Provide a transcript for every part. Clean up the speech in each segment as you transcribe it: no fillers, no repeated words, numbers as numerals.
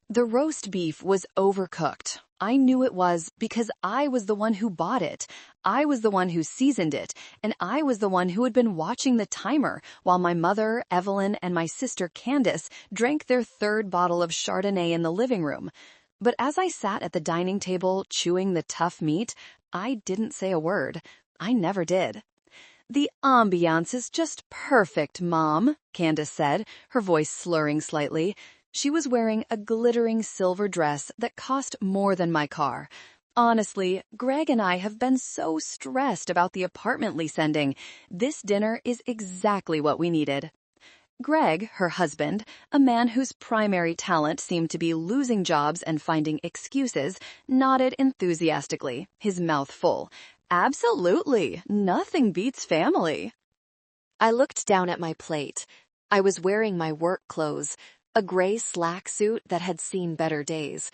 The roast beef was overcooked. I knew it was because I was the one who bought it. I was the one who seasoned it, and I was the one who had been watching the timer while my mother, Evelyn, and my sister Candace drank their third bottle of Chardonnay in the living room. But as I sat at the dining table chewing the tough meat, I didn't say a word. I never did. "The ambiance is just perfect, Mom," Candace said, her voice slurring slightly. She was wearing a glittering silver dress that cost more than my car. "Honestly, Greg and I have been so stressed about the apartment lease ending. This dinner is exactly what we needed." Greg, her husband, a man whose primary talent seemed to be losing jobs and finding excuses, nodded enthusiastically, his mouth full. "Absolutely. Nothing beats family." I looked down at my plate. I was wearing my work clothes, a gray slack suit that had seen better days.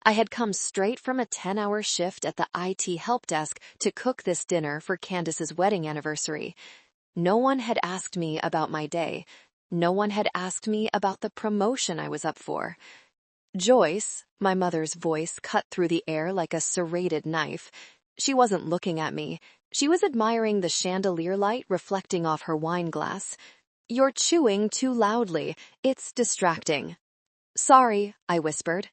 I had come straight from a 10-hour shift at the IT help desk to cook this dinner for Candace's wedding anniversary. No one had asked me about my day. No one had asked me about the promotion I was up for. Joyce, my mother's voice cut through the air like a serrated knife. She wasn't looking at me. She was admiring the chandelier light reflecting off her wine glass. "You're chewing too loudly. It's distracting." "Sorry," I whispered.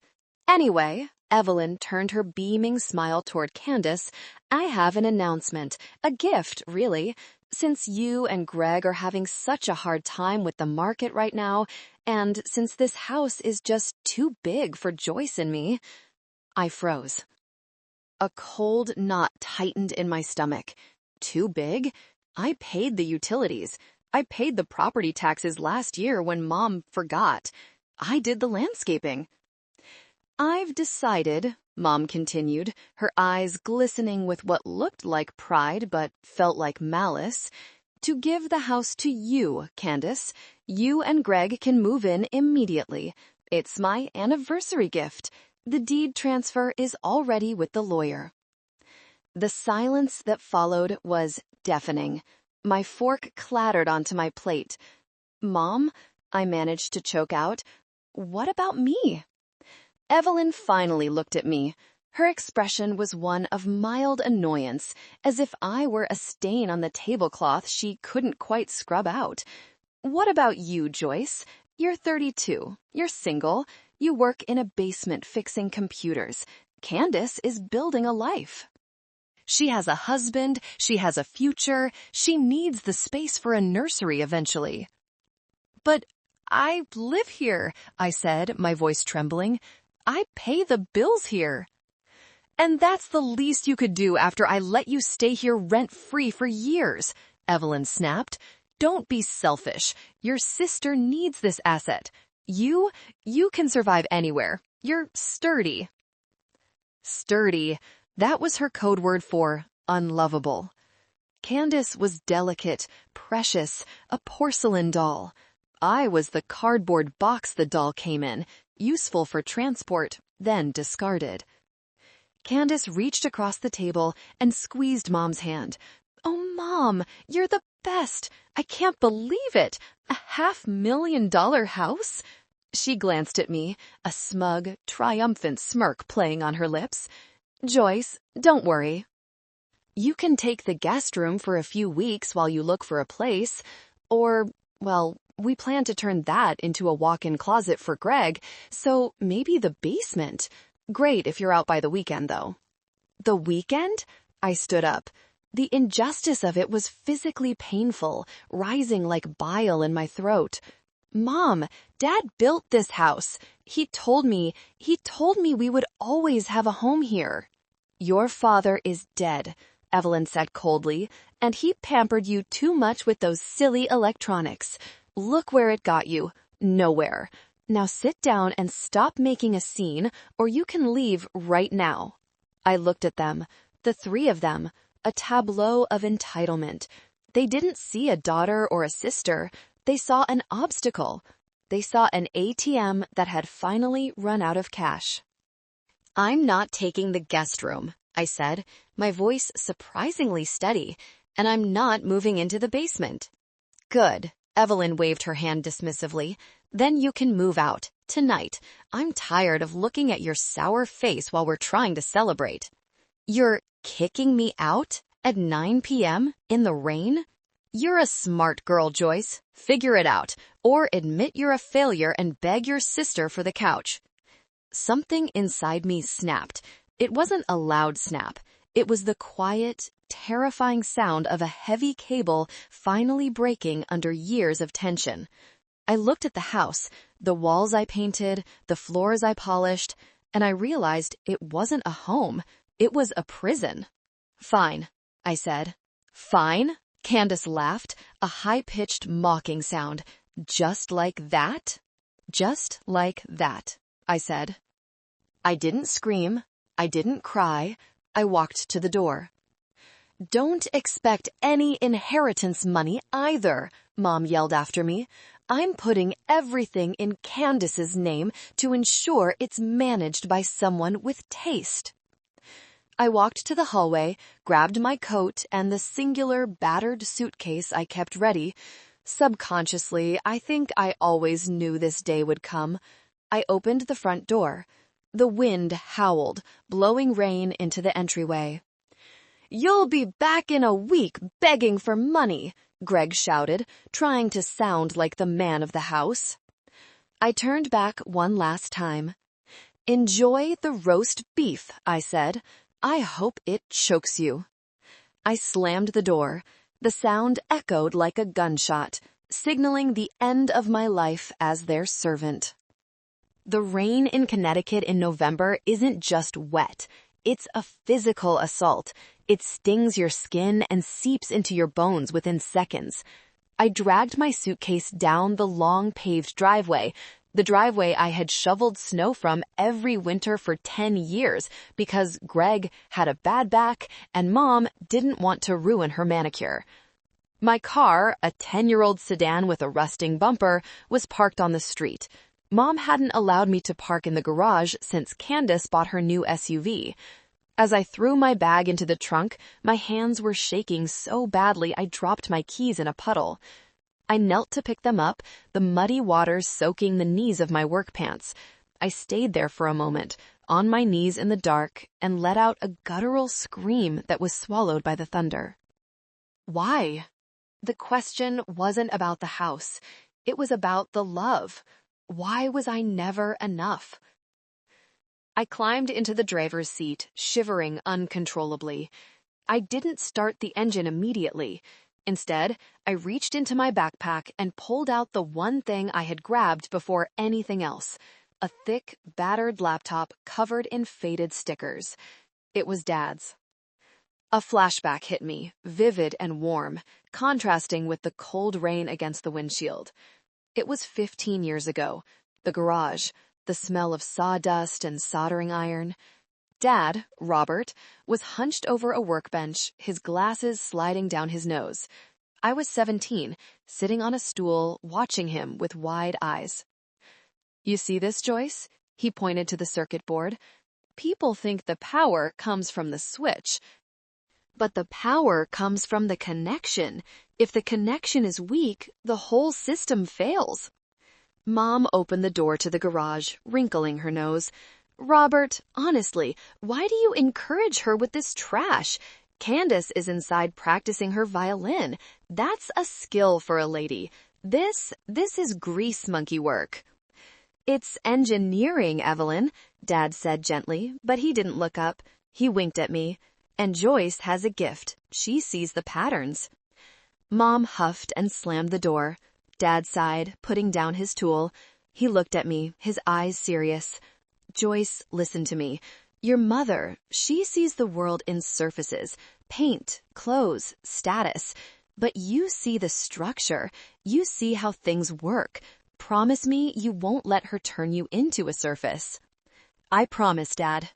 "Anyway," Evelyn turned her beaming smile toward Candace, "I have an announcement. A gift, really. Since you and Greg are having such a hard time with the market right now, and since this house is just too big for Joyce and me." I froze. A cold knot tightened in my stomach. Too big? I paid the utilities. I paid the property taxes last year when Mom forgot. I did the landscaping. "I've decided," Mom continued, her eyes glistening with what looked like pride but felt like malice, "to give the house to you, Candace. You and Greg can move in immediately. It's my anniversary gift. The deed transfer is already with the lawyer." The silence that followed was deafening. My fork clattered onto my plate. "Mom," I managed to choke out, "what about me?" Evelyn finally looked at me. Her expression was one of mild annoyance, as if I were a stain on the tablecloth she couldn't quite scrub out. "What about you, Joyce? You're 32. You're single. You work in a basement fixing computers. Candace is building a life. She has a husband, she has a future, she needs the space for a nursery eventually." "But I live here," I said, my voice trembling. "I pay the bills here." "And that's the least you could do after I let you stay here rent-free for years," Evelyn snapped. "Don't be selfish. Your sister needs this asset. You can survive anywhere. You're sturdy." Sturdy. That was her code word for unlovable. Candace was delicate, precious, a porcelain doll. I was the cardboard box the doll came in, useful for transport, then discarded. Candace reached across the table and squeezed Mom's hand. "Oh, Mom, you're the best. I can't believe it. A $500,000 house?" She glanced at me, a smug, triumphant smirk playing on her lips. "Joyce, don't worry. You can take the guest room for a few weeks while you look for a place. Or, well, we plan to turn that into a walk-in closet for Greg, so maybe the basement. Great if you're out by the weekend, though." "The weekend?" I stood up. The injustice of it was physically painful, rising like bile in my throat. "Mom, Dad built this house. He told me we would always have a home here." "Your father is dead," Evelyn said coldly, "and he pampered you too much with those silly electronics. Look where it got you. Nowhere. Now sit down and stop making a scene, or you can leave right now." I looked at them, the three of them, a tableau of entitlement. They didn't see a daughter or a sister. They saw an obstacle. They saw an ATM that had finally run out of cash. "I'm not taking the guest room," I said, my voice surprisingly steady, "and I'm not moving into the basement." "Good," Evelyn waved her hand dismissively. "Then you can move out. Tonight, I'm tired of looking at your sour face while we're trying to celebrate. You're kicking me out at 9 p.m. in the rain? You're a smart girl, Joyce. Figure it out, or admit you're a failure and beg your sister for the couch. Something inside me snapped. It wasn't a loud snap. It was the quiet, terrifying sound of a heavy cable finally breaking under years of tension. I looked at the house, the walls I painted, the floors I polished, and I realized it wasn't a home. It was a prison. Fine, I said. Fine? Candace laughed, a high-pitched mocking sound. Just like that? Just like that, I said. I didn't scream. I didn't cry. I walked to the door. Don't expect any inheritance money either, Mom yelled after me. I'm putting everything in Candace's name to ensure it's managed by someone with taste. I walked to the hallway, grabbed my coat and the singular battered suitcase I kept ready. Subconsciously, I think I always knew this day would come. I opened the front door. The wind howled, blowing rain into the entryway. You'll be back in a week begging for money, Greg shouted, trying to sound like the man of the house. I turned back one last time. Enjoy the roast beef, I said. I hope it chokes you. I slammed the door. The sound echoed like a gunshot, signaling the end of my life as their servant. The rain in Connecticut in November isn't just wet. It's a physical assault. It stings your skin and seeps into your bones within seconds. I dragged my suitcase down the long paved driveway, the driveway I had shoveled snow from every winter for 10 years because Greg had a bad back and Mom didn't want to ruin her manicure. My car, a 10-year-old sedan with a rusting bumper, was parked on the street. Mom hadn't allowed me to park in the garage since Candace bought her new SUV. As I threw my bag into the trunk, my hands were shaking so badly I dropped my keys in a puddle. I knelt to pick them up, the muddy waters soaking the knees of my work pants. I stayed there for a moment, on my knees in the dark, and let out a guttural scream that was swallowed by the thunder. Why? The question wasn't about the house. It was about the love. Why was I never enough? I climbed into the driver's seat, shivering uncontrollably. I didn't start the engine immediately. Instead, I reached into my backpack and pulled out the one thing I had grabbed before anything else, a thick, battered laptop covered in faded stickers. It was Dad's. A flashback hit me, vivid and warm, contrasting with the cold rain against the windshield. It was 15 years ago. The garage, the smell of sawdust and soldering iron. Dad, Robert, was hunched over a workbench, his glasses sliding down his nose. I was 17, sitting on a stool, watching him with wide eyes. You see this, Joyce? He pointed to the circuit board. People think the power comes from the switch. But the power comes from the connection. If the connection is weak, the whole system fails. Mom opened the door to the garage, wrinkling her nose. Robert, honestly, why do you encourage her with this trash? Candace is inside practicing her violin. That's a skill for a lady. This is grease monkey work. It's engineering, Evelyn, Dad said gently, but he didn't look up. He winked at me. And Joyce has a gift. She sees the patterns. Mom huffed and slammed the door. Dad sighed, putting down his tool. He looked at me, his eyes serious. Joyce, listen to me. Your mother, she sees the world in surfaces, paint, clothes, status. But you see the structure. You see how things work. Promise me you won't let her turn you into a surface. I promise, Dad.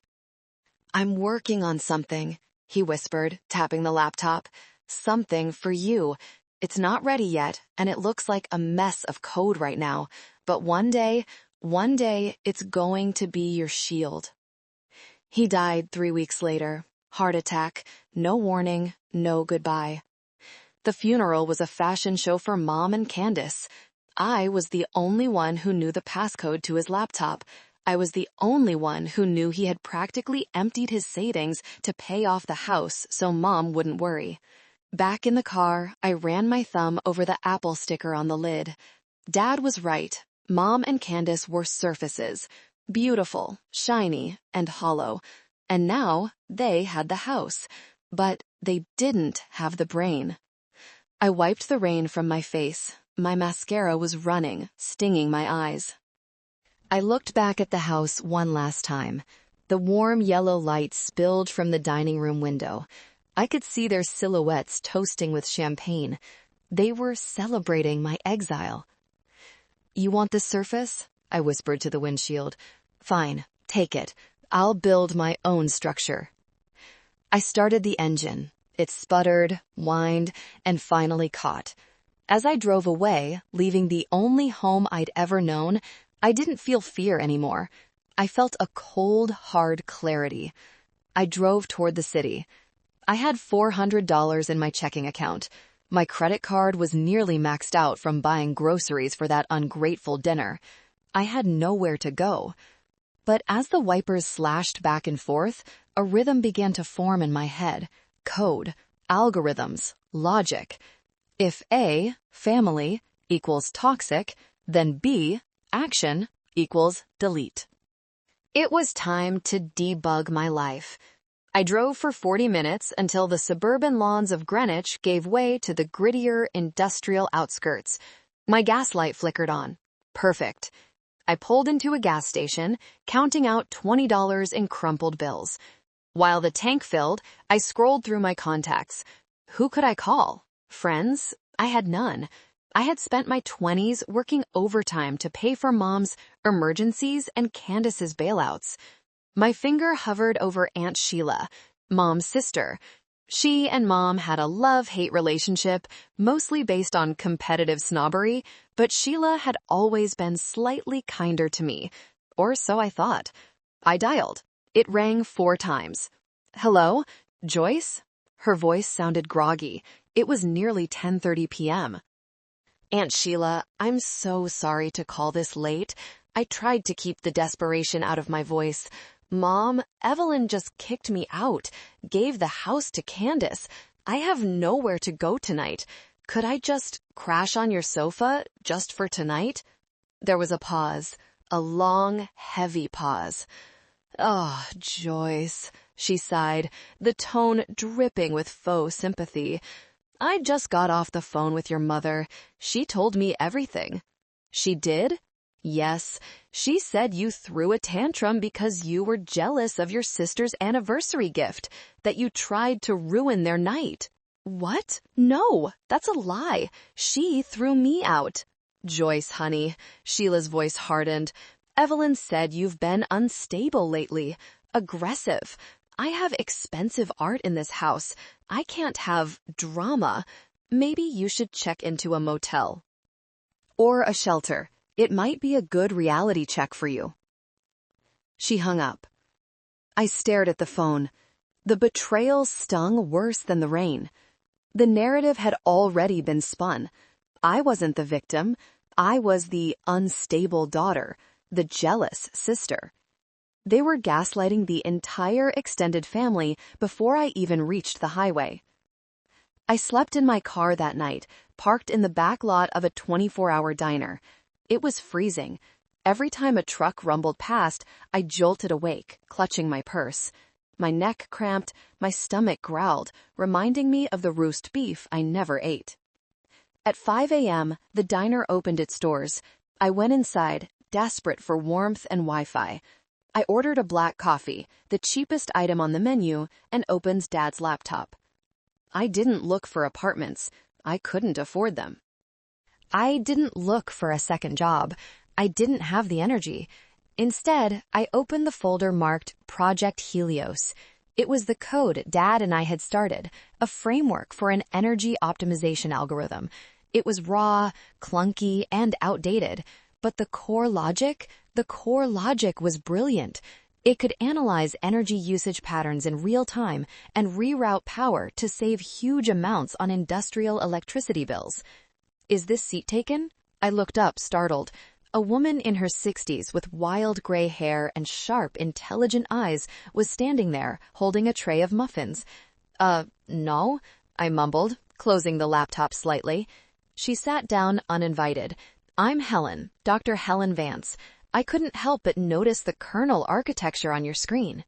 I'm working on something, he whispered, tapping the laptop. Something for you. It's not ready yet, and it looks like a mess of code right now. But one day, it's going to be your shield. He died 3 weeks later. Heart attack. No warning, no goodbye. The funeral was a fashion show for Mom and Candace. I was the only one who knew the passcode to his laptop. I was the only one who knew he had practically emptied his savings to pay off the house so Mom wouldn't worry. Back in the car, I ran my thumb over the Apple sticker on the lid. Dad was right. Mom and Candace were surfaces. Beautiful, shiny, and hollow. And now they had the house. But they didn't have the brain. I wiped the rain from my face. My mascara was running, stinging my eyes. I looked back at the house one last time. The warm yellow light spilled from the dining room window. I could see their silhouettes toasting with champagne. They were celebrating my exile. "You want this surface?" I whispered to the windshield. "Fine, take it. I'll build my own structure." I started the engine. It sputtered, whined, and finally caught. As I drove away, leaving the only home I'd ever known, I didn't feel fear anymore. I felt a cold, hard clarity. I drove toward the city. I had $400 in my checking account. My credit card was nearly maxed out from buying groceries for that ungrateful dinner. I had nowhere to go. But as the wipers slashed back and forth, a rhythm began to form in my head. Code, algorithms, logic. If A, family, equals toxic, then B, action, equals delete. It was time to debug my life. I drove for 40 minutes until the suburban lawns of Greenwich gave way to the grittier industrial outskirts. My gas light flickered on. Perfect. I pulled into a gas station, counting out $20 in crumpled bills. While the tank filled, I scrolled through my contacts. Who could I call? Friends? I had none. I had spent my 20s working overtime to pay for Mom's emergencies and Candace's bailouts. My finger hovered over Aunt Sheila, Mom's sister. She and Mom had a love-hate relationship, mostly based on competitive snobbery, but Sheila had always been slightly kinder to me. Or so I thought. I dialed. It rang 4 times. "Hello? Joyce?" Her voice sounded groggy. It was nearly 10:30 p.m. "Aunt Sheila, I'm so sorry to call this late. I tried to keep the desperation out of my voice. Mom, Evelyn just kicked me out, gave the house to Candace. I have nowhere to go tonight. Could I just crash on your sofa, just for tonight?" There was a pause, a long, heavy pause. "Oh, Joyce," she sighed, the tone dripping with faux sympathy. "I just got off the phone with your mother. She told me everything." "She did?" "Yes. She said you threw a tantrum because you were jealous of your sister's anniversary gift, that you tried to ruin their night." "What? No, that's a lie. She threw me out." "Joyce, honey," Sheila's voice hardened. "Evelyn said you've been unstable lately, aggressive. I have expensive art in this house. I can't have drama. Maybe you should check into a motel. Or a shelter. It might be a good reality check for you." She hung up. I stared at the phone. The betrayal stung worse than the rain. The narrative had already been spun. I wasn't the victim. I was the unstable daughter, the jealous sister. They were gaslighting the entire extended family before I even reached the highway. I slept in my car that night, parked in the back lot of a 24-hour diner. It was freezing. Every time a truck rumbled past, I jolted awake, clutching my purse. My neck cramped, my stomach growled, reminding me of the roast beef I never ate. At 5 a.m., the diner opened its doors. I went inside, desperate for warmth and Wi-Fi. I ordered a black coffee, the cheapest item on the menu, and opened Dad's laptop. I didn't look for apartments. I couldn't afford them. I didn't look for a second job. I didn't have the energy. Instead, I opened the folder marked Project Helios. It was the code Dad and I had started, a framework for an energy optimization algorithm. It was raw, clunky, and outdated, but the core logic was brilliant. It could analyze energy usage patterns in real time and reroute power to save huge amounts on industrial electricity bills. "Is this seat taken?" I looked up, startled. A woman in her 60s with wild gray hair and sharp, intelligent eyes was standing there, holding a tray of muffins. No, I mumbled, closing the laptop slightly. She sat down uninvited. I'm Helen, Dr. Helen Vance. I couldn't help but notice the kernel architecture on your screen.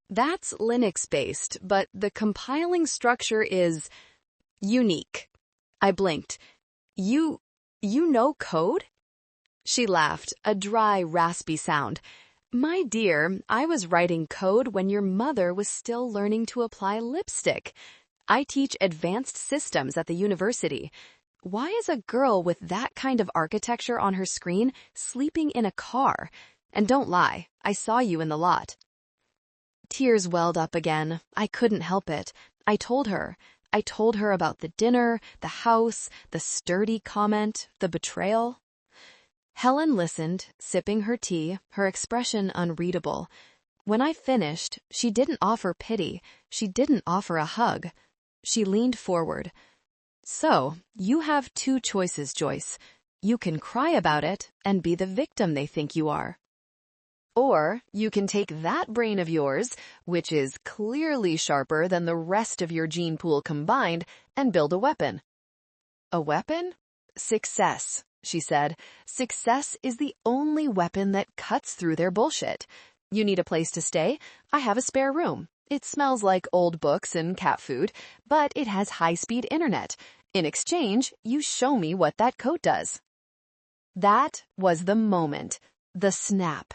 That's Linux-based, but the compiling structure is unique. I blinked. You know code? She laughed, a dry, raspy sound. My dear, I was writing code when your mother was still learning to apply lipstick. I teach advanced systems at the university. Why is a girl with that kind of architecture on her screen sleeping in a car? And don't lie, I saw you in the lot. Tears welled up again. I couldn't help it. I told her about the dinner, the house, the sturdy comment, the betrayal. Helen listened, sipping her tea, her expression unreadable. When I finished, she didn't offer pity. She didn't offer a hug. She leaned forward. So, you have two choices, Joyce. You can cry about it and be the victim they think you are. Or you can take that brain of yours, which is clearly sharper than the rest of your gene pool combined, and build a weapon. A weapon? Success, she said. Success is the only weapon that cuts through their bullshit. You need a place to stay? I have a spare room. It smells like old books and cat food, but it has high-speed internet. In exchange, you show me what that coat does. That was the moment. The snap.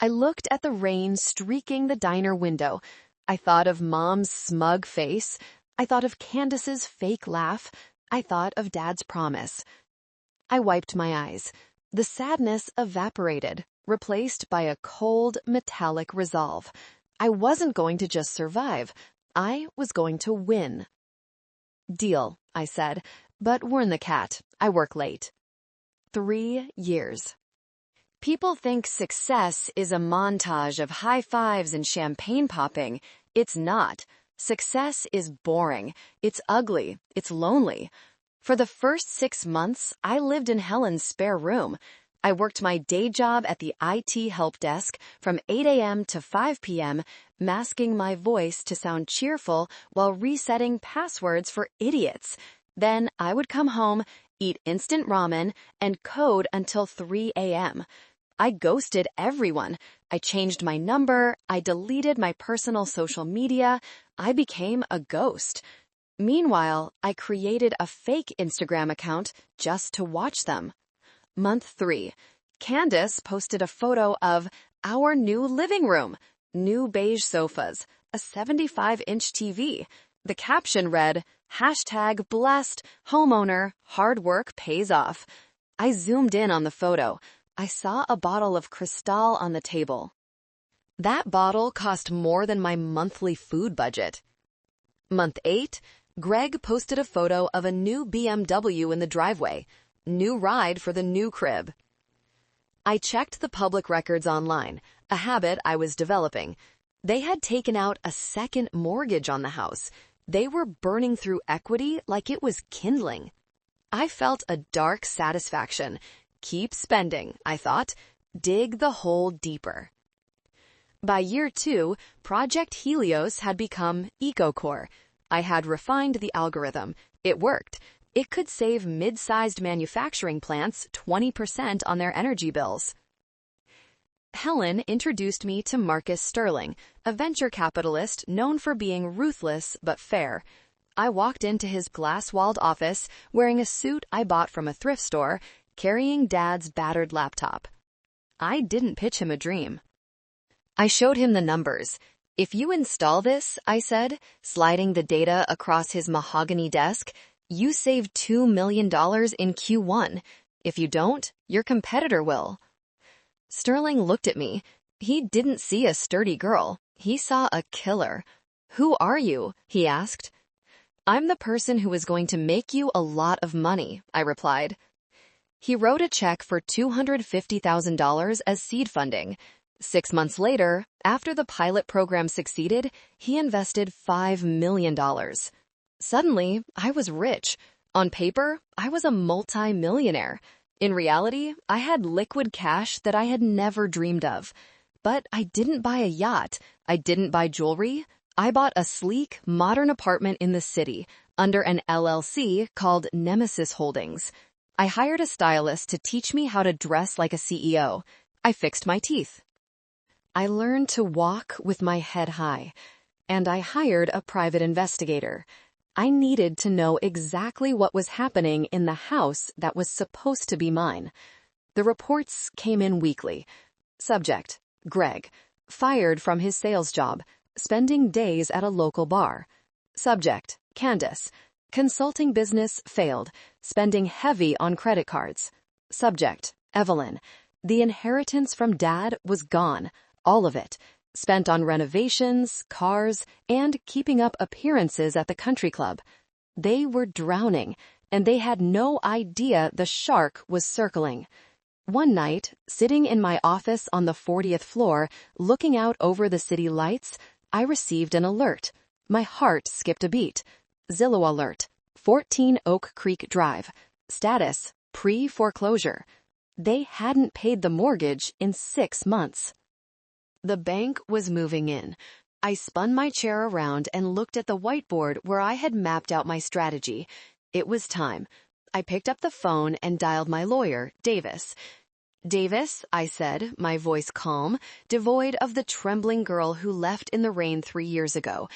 I looked at the rain streaking the diner window. I thought of Mom's smug face. I thought of Candace's fake laugh. I thought of Dad's promise. I wiped my eyes. The sadness evaporated, replaced by a cold, metallic resolve. I wasn't going to just survive. I was going to win. Deal, I said, but warn the cat. I work late. 3 years. People think success is a montage of high fives and champagne popping. It's not. Success is boring. It's ugly. It's lonely. For the first 6 months, I lived in Helen's spare room. I worked my day job at the IT help desk from 8 a.m. to 5 p.m., masking my voice to sound cheerful while resetting passwords for idiots. Then I would come home, eat instant ramen, and code until 3 a.m. I ghosted everyone. I changed my number. I deleted my personal social media. I became a ghost. Meanwhile, I created a fake Instagram account just to watch them. Month 3. Candace posted a photo of our new living room, new beige sofas, a 75-inch TV. The caption read, #blessed, homeowner, hard work pays off. I zoomed in on the photo. I saw a bottle of Cristal on the table. That bottle cost more than my monthly food budget. Month 8, Greg posted a photo of a new BMW in the driveway. New ride for the new crib. I checked the public records online, a habit I was developing. They had taken out a second mortgage on the house. They were burning through equity like it was kindling. I felt a dark satisfaction. Keep spending, I thought. Dig the hole deeper. By year 2, Project Helios had become EcoCore. I had refined the algorithm. It worked. It could save mid-sized manufacturing plants 20% on their energy bills. Helen introduced me to Marcus Sterling, a venture capitalist known for being ruthless but fair. I walked into his glass-walled office wearing a suit I bought from a thrift store, carrying Dad's battered laptop. I didn't pitch him a dream. I showed him the numbers. If you install this, I said, sliding the data across his mahogany desk, you save $2 million in Q1. If you don't, your competitor will. Sterling looked at me. He didn't see a sturdy girl. He saw a killer. Who are you? He asked. I'm the person who is going to make you a lot of money, I replied. He wrote a check for $250,000 as seed funding. 6 months later, after the pilot program succeeded, he invested $5 million. Suddenly, I was rich. On paper, I was a multi-millionaire. In reality, I had liquid cash that I had never dreamed of. But I didn't buy a yacht. I didn't buy jewelry. I bought a sleek, modern apartment in the city under an LLC called Nemesis Holdings. I hired a stylist to teach me how to dress like a CEO. I fixed my teeth. I learned to walk with my head high. And I hired a private investigator. I needed to know exactly what was happening in the house that was supposed to be mine. The reports came in weekly. Subject: Greg, fired from his sales job, spending days at a local bar. Subject: Candace, consulting business failed, spending heavy on credit cards. Subject: Evelyn, the inheritance from dad was gone, all of it, spent on renovations, cars, and keeping up appearances at the country club. They were drowning, and they had no idea the shark was circling. One night, sitting in my office on the 40th floor, looking out over the city lights, I received an alert. My heart skipped a beat. Zillow alert, 14 Oak Creek Drive. Status: pre-foreclosure. They hadn't paid the mortgage in 6 months. The bank was moving in. I spun my chair around and looked at the whiteboard where I had mapped out my strategy. It was time. I picked up the phone and dialed my lawyer, Davis. "Davis," I said, my voice calm, devoid of the trembling girl who left in the rain 3 years ago.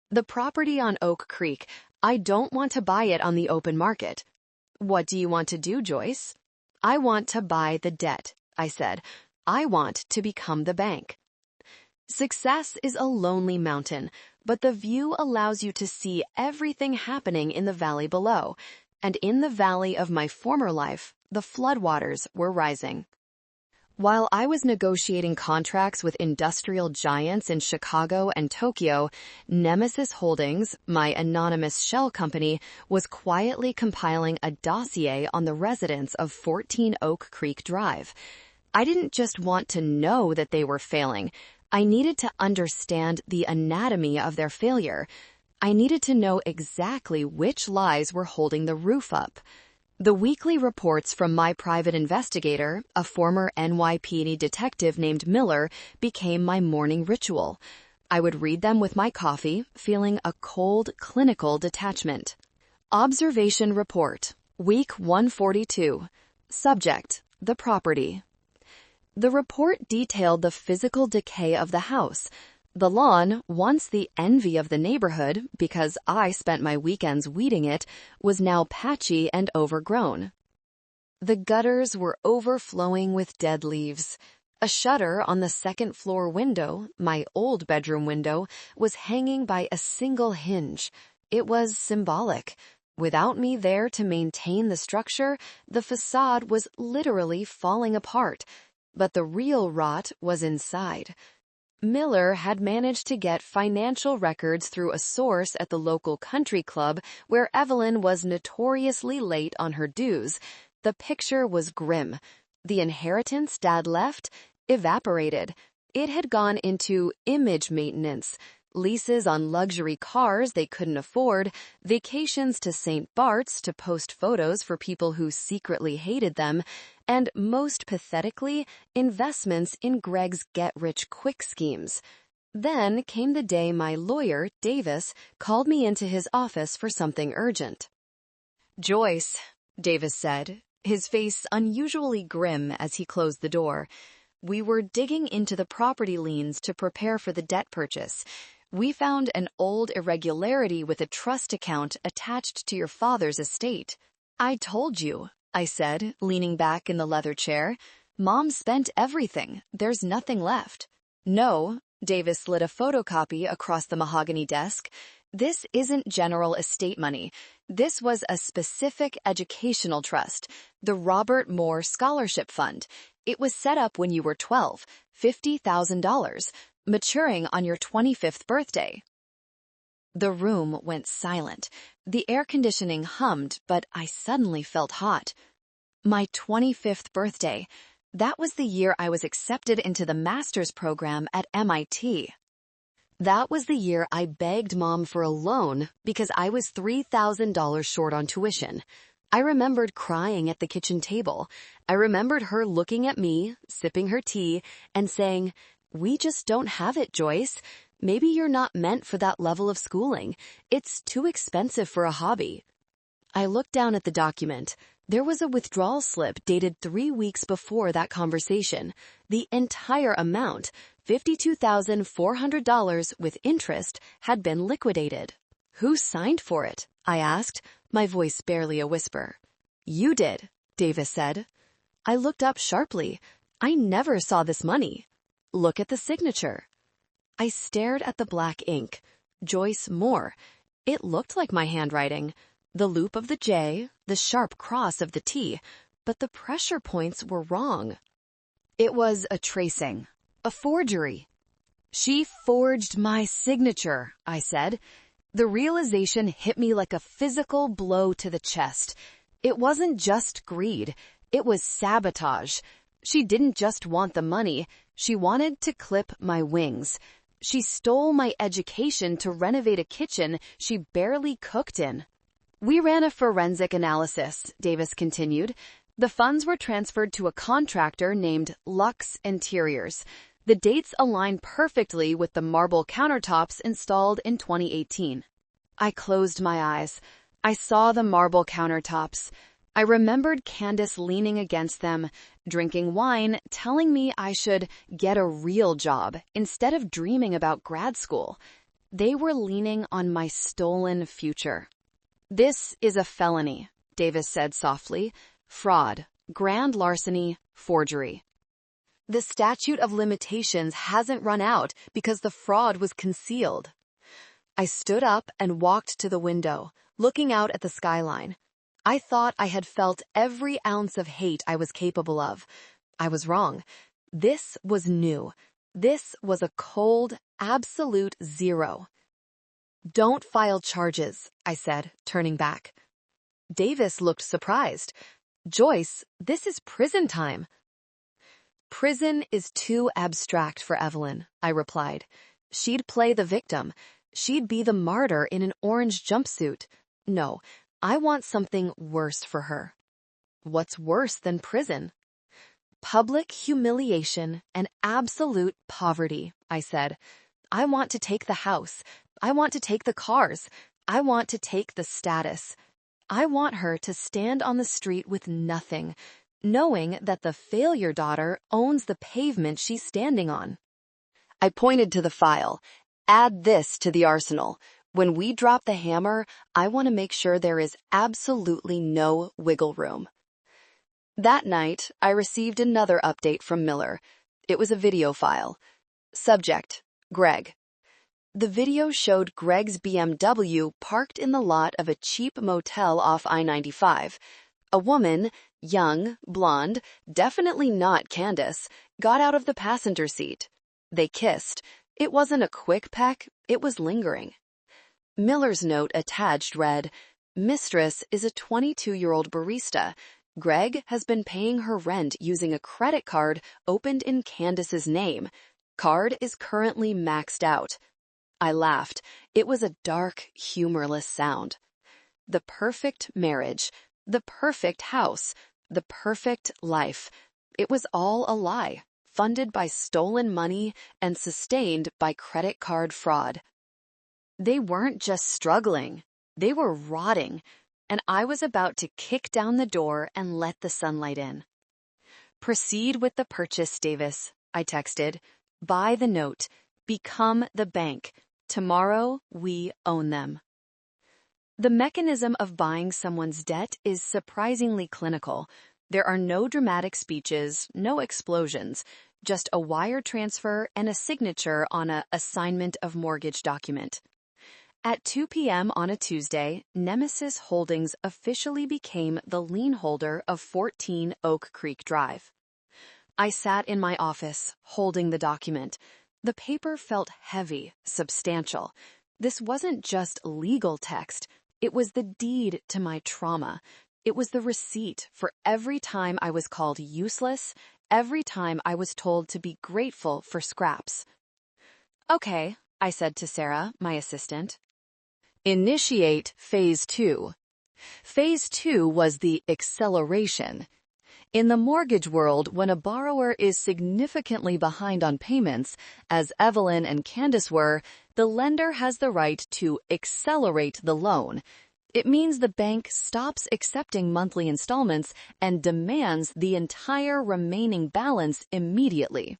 "The property on Oak Creek, I don't want to buy it on the open market." "What do you want to do, Joyce?" "I want to buy the debt," I said. "I want to become the bank." Success is a lonely mountain, but the view allows you to see everything happening in the valley below. And in the valley of my former life, the floodwaters were rising. While I was negotiating contracts with industrial giants in Chicago and Tokyo, Nemesis Holdings, my anonymous shell company, was quietly compiling a dossier on the residents of 14 Oak Creek Drive. I didn't just want to know that they were failing. I needed to understand the anatomy of their failure. I needed to know exactly which lies were holding the roof up. The weekly reports from my private investigator, a former NYPD detective named Miller, became my morning ritual. I would read them with my coffee, feeling a cold, clinical detachment. Observation Report, Week 142. Subject: the property. The report detailed the physical decay of the house. The lawn, once the envy of the neighborhood because I spent my weekends weeding it, was now patchy and overgrown. The gutters were overflowing with dead leaves. A shutter on the second-floor window, my old bedroom window, was hanging by a single hinge. It was symbolic. Without me there to maintain the structure, the facade was literally falling apart. But the real rot was inside. Miller had managed to get financial records through a source at the local country club where Evelyn was notoriously late on her dues. The picture was grim. The inheritance Dad left evaporated. It had gone into image maintenance, leases on luxury cars they couldn't afford, vacations to St. Bart's to post photos for people who secretly hated them, and most pathetically, investments in Greg's get-rich-quick schemes. Then came the day my lawyer, Davis, called me into his office for something urgent. "Joyce," Davis said, his face unusually grim as he closed the door, "we were digging into the property liens to prepare for the debt purchase. We found an old irregularity with a trust account attached to your father's estate." "I told you," I said, leaning back in the leather chair. "Mom spent everything. There's nothing left." "No," Davis slid a photocopy across the mahogany desk. "This isn't general estate money. This was a specific educational trust, the Robert Moore Scholarship Fund. It was set up when you were 12, $50,000, maturing on your 25th birthday." The room went silent. The air conditioning hummed, but I suddenly felt hot. My 25th birthday. That was the year I was accepted into the master's program at MIT. That was the year I begged Mom for a loan because I was $3,000 short on tuition. I remembered crying at the kitchen table. I remembered her looking at me, sipping her tea, and saying, "We just don't have it, Joyce. Maybe you're not meant for that level of schooling. It's too expensive for a hobby." I looked down at the document. There was a withdrawal slip dated 3 weeks before that conversation. The entire amount, $52,400 with interest, had been liquidated. "Who signed for it?" I asked, my voice barely a whisper. "You did," Davis said. I looked up sharply. I never saw this money. "Look at the signature." I stared at the black ink. Joyce Moore. It looked like my handwriting. The loop of the J, the sharp cross of the T, but the pressure points were wrong. It was a tracing, a forgery. "She forged my signature," I said. The realization hit me like a physical blow to the chest. It wasn't just greed, it was sabotage. She didn't just want the money, she wanted to clip my wings. She stole my education to renovate a kitchen she barely cooked in. "We ran a forensic analysis," Davis continued. "The funds were transferred to a contractor named Lux Interiors. The dates align perfectly with the marble countertops installed in 2018. I closed my eyes. I saw the marble countertops. I remembered Candace leaning against them, drinking wine, telling me I should get a real job instead of dreaming about grad school. They were leaning on my stolen future. "This is a felony," Davis said softly. "Fraud, grand larceny, forgery. The statute of limitations hasn't run out because the fraud was concealed." I stood up and walked to the window, looking out at the skyline. I thought I had felt every ounce of hate I was capable of. I was wrong. This was new. This was a cold, absolute zero. "Don't file charges," I said, turning back. Davis looked surprised. "Joyce, this is prison time." "Prison is too abstract for Evelyn," I replied. "She'd play the victim. She'd be the martyr in an orange jumpsuit. No, I want something worse for her." "What's worse than prison?" "Public humiliation and absolute poverty," I said. "I want to take the house. I want to take the cars. I want to take the status. I want her to stand on the street with nothing, knowing that the failure daughter owns the pavement she's standing on." I pointed to the file. "Add this to the arsenal. When we drop the hammer, I want to make sure there is absolutely no wiggle room." That night, I received another update from Miller. It was a video file. Subject: Greg. The video showed Greg's BMW parked in the lot of a cheap motel off I-95. A woman, young, blonde, definitely not Candace, got out of the passenger seat. They kissed. It wasn't a quick peck, it was lingering. Miller's note attached read, "Mistress is a 22-year-old barista. Greg has been paying her rent using a credit card opened in Candace's name. Card is currently maxed out." I laughed. It was a dark, humorless sound. The perfect marriage, the perfect house, the perfect life. It was all a lie, funded by stolen money and sustained by credit card fraud. They weren't just struggling, they were rotting, and I was about to kick down the door and let the sunlight in. "Proceed with the purchase, Davis," I texted. "Buy the note. Become the bank. Tomorrow, we own them." The mechanism of buying someone's debt is surprisingly clinical. There are no dramatic speeches, no explosions, just a wire transfer and a signature on an assignment of mortgage document. At 2 p.m. on a Tuesday, Nemesis Holdings officially became the lien holder of 14 Oak Creek Drive. I sat in my office, holding the document. The paper felt heavy, substantial. This wasn't just legal text. It was the deed to my trauma. It was the receipt for every time I was called useless, every time I was told to be grateful for scraps. "Okay," I said to Sarah, my assistant. Initiate Phase 2. Phase 2 was the acceleration. In the mortgage world, when a borrower is significantly behind on payments, as Evelyn and Candace were, the lender has the right to accelerate the loan. It means the bank stops accepting monthly installments and demands the entire remaining balance immediately.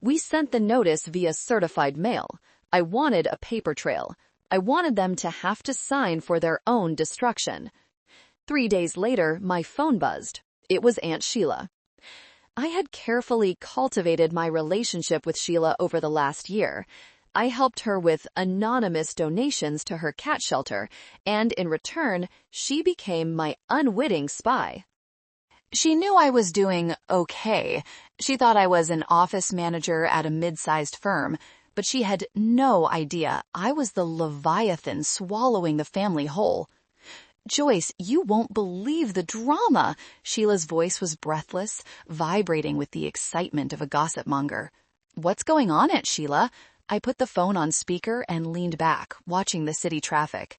We sent the notice via certified mail. I wanted a paper trail. I wanted them to have to sign for their own destruction. 3 days later, my phone buzzed. It was Aunt Sheila. I had carefully cultivated my relationship with Sheila over the last year. I helped her with anonymous donations to her cat shelter, and in return, she became my unwitting spy. She knew I was doing okay. She thought I was an office manager at a mid-sized firm, but she had no idea I was the Leviathan swallowing the family whole. "Joyce, you won't believe the drama." Sheila's voice was breathless, vibrating with the excitement of a gossip monger. "What's going on, Aunt Sheila?" I put the phone on speaker and leaned back, watching the city traffic.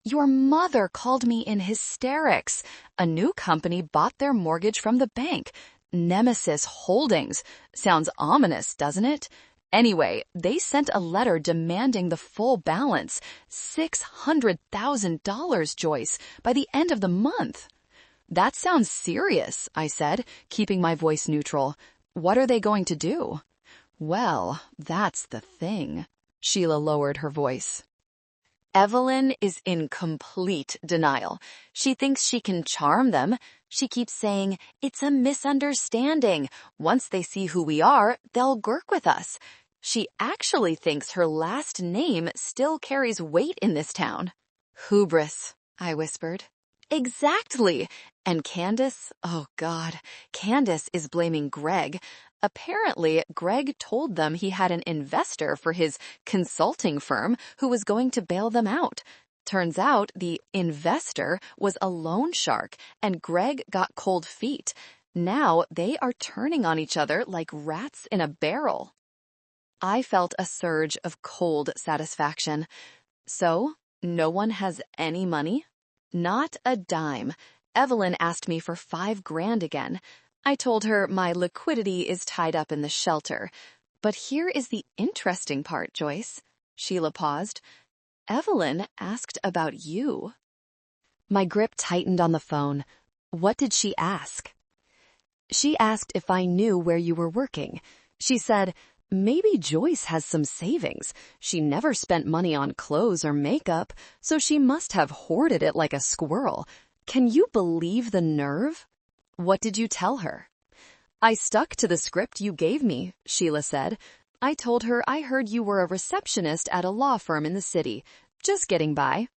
"Your mother called me in hysterics. A new company bought their mortgage from the bank. Nemesis Holdings. Sounds ominous, doesn't it? Anyway, they sent a letter demanding the full balance, $600,000, Joyce, by the end of the month." "That sounds serious," I said, keeping my voice neutral. "What are they going to do?" "Well, that's the thing." Sheila lowered her voice. "Evelyn is in complete denial. She thinks she can charm them. She keeps saying, 'It's a misunderstanding. Once they see who we are, they'll work with us.' She actually thinks her last name still carries weight in this town." "Hubris," I whispered. "Exactly. And Candace, oh God, Candace is blaming Greg. Apparently, Greg told them he had an investor for his consulting firm who was going to bail them out. Turns out the investor was a loan shark, and Greg got cold feet. Now they are turning on each other like rats in a barrel." I felt a surge of cold satisfaction. "So, no one has any money?" "Not a dime. Evelyn asked me for $5,000 again. I told her my liquidity is tied up in the shelter. But here is the interesting part, Joyce." Sheila paused. "Evelyn asked about you." My grip tightened on the phone. What did she ask? "She asked if I knew where you were working. She said, 'Maybe Joyce has some savings. She never spent money on clothes or makeup, so she must have hoarded it like a squirrel.' Can you believe the nerve?" "What did you tell her?" "I stuck to the script you gave me," Sheila said. "I told her I heard you were a receptionist at a law firm in the city. Just getting by."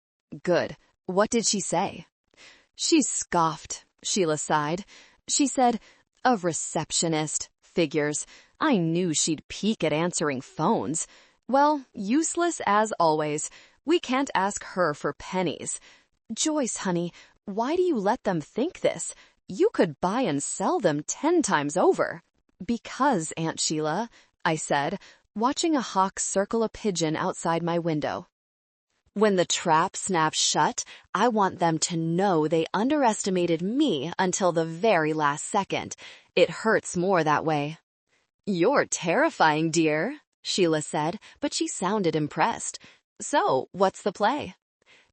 "Good. What did she say?" "She scoffed," Sheila sighed. "She said, 'A receptionist. Figures. I knew she'd peek at answering phones. Well, useless as always. We can't ask her for pennies.' Joyce, honey, why do you let them think this? You could buy and sell them 10 times over." "Because, Aunt Sheila," I said, watching a hawk circle a pigeon outside my window. "When the trap snaps shut, I want them to know they underestimated me until the very last second. It hurts more that way." "You're terrifying, dear," Sheila said, but she sounded impressed. "So, what's the play?"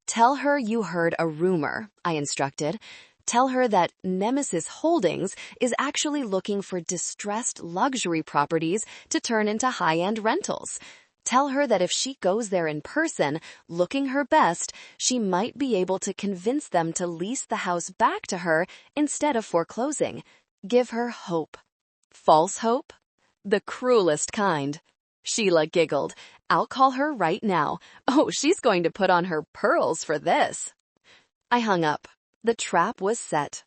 "Tell her you heard a rumor," I instructed. "Tell her that Nemesis Holdings is actually looking for distressed luxury properties to turn into high-end rentals. Tell her that if she goes there in person, looking her best, she might be able to convince them to lease the house back to her instead of foreclosing. Give her hope." "False hope?" "The cruelest kind." Sheila giggled. "I'll call her right now. Oh, she's going to put on her pearls for this." I hung up. The trap was set.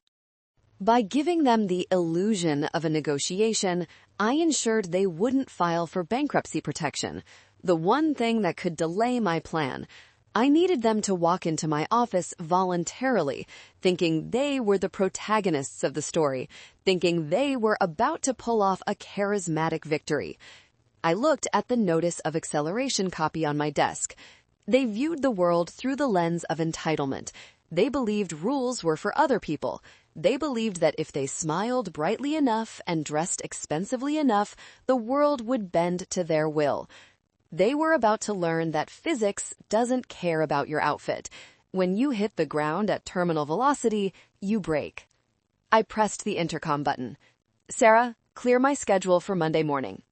By giving them the illusion of a negotiation, I ensured they wouldn't file for bankruptcy protection, the one thing that could delay my plan. I needed them to walk into my office voluntarily, thinking they were the protagonists of the story, thinking they were about to pull off a charismatic victory. I looked at the notice of acceleration copy on my desk. They viewed the world through the lens of entitlement. They believed rules were for other people. They believed that if they smiled brightly enough and dressed expensively enough, the world would bend to their will. They were about to learn that physics doesn't care about your outfit. When you hit the ground at terminal velocity, you break. I pressed the intercom button. "Sarah, clear my schedule for Monday morning.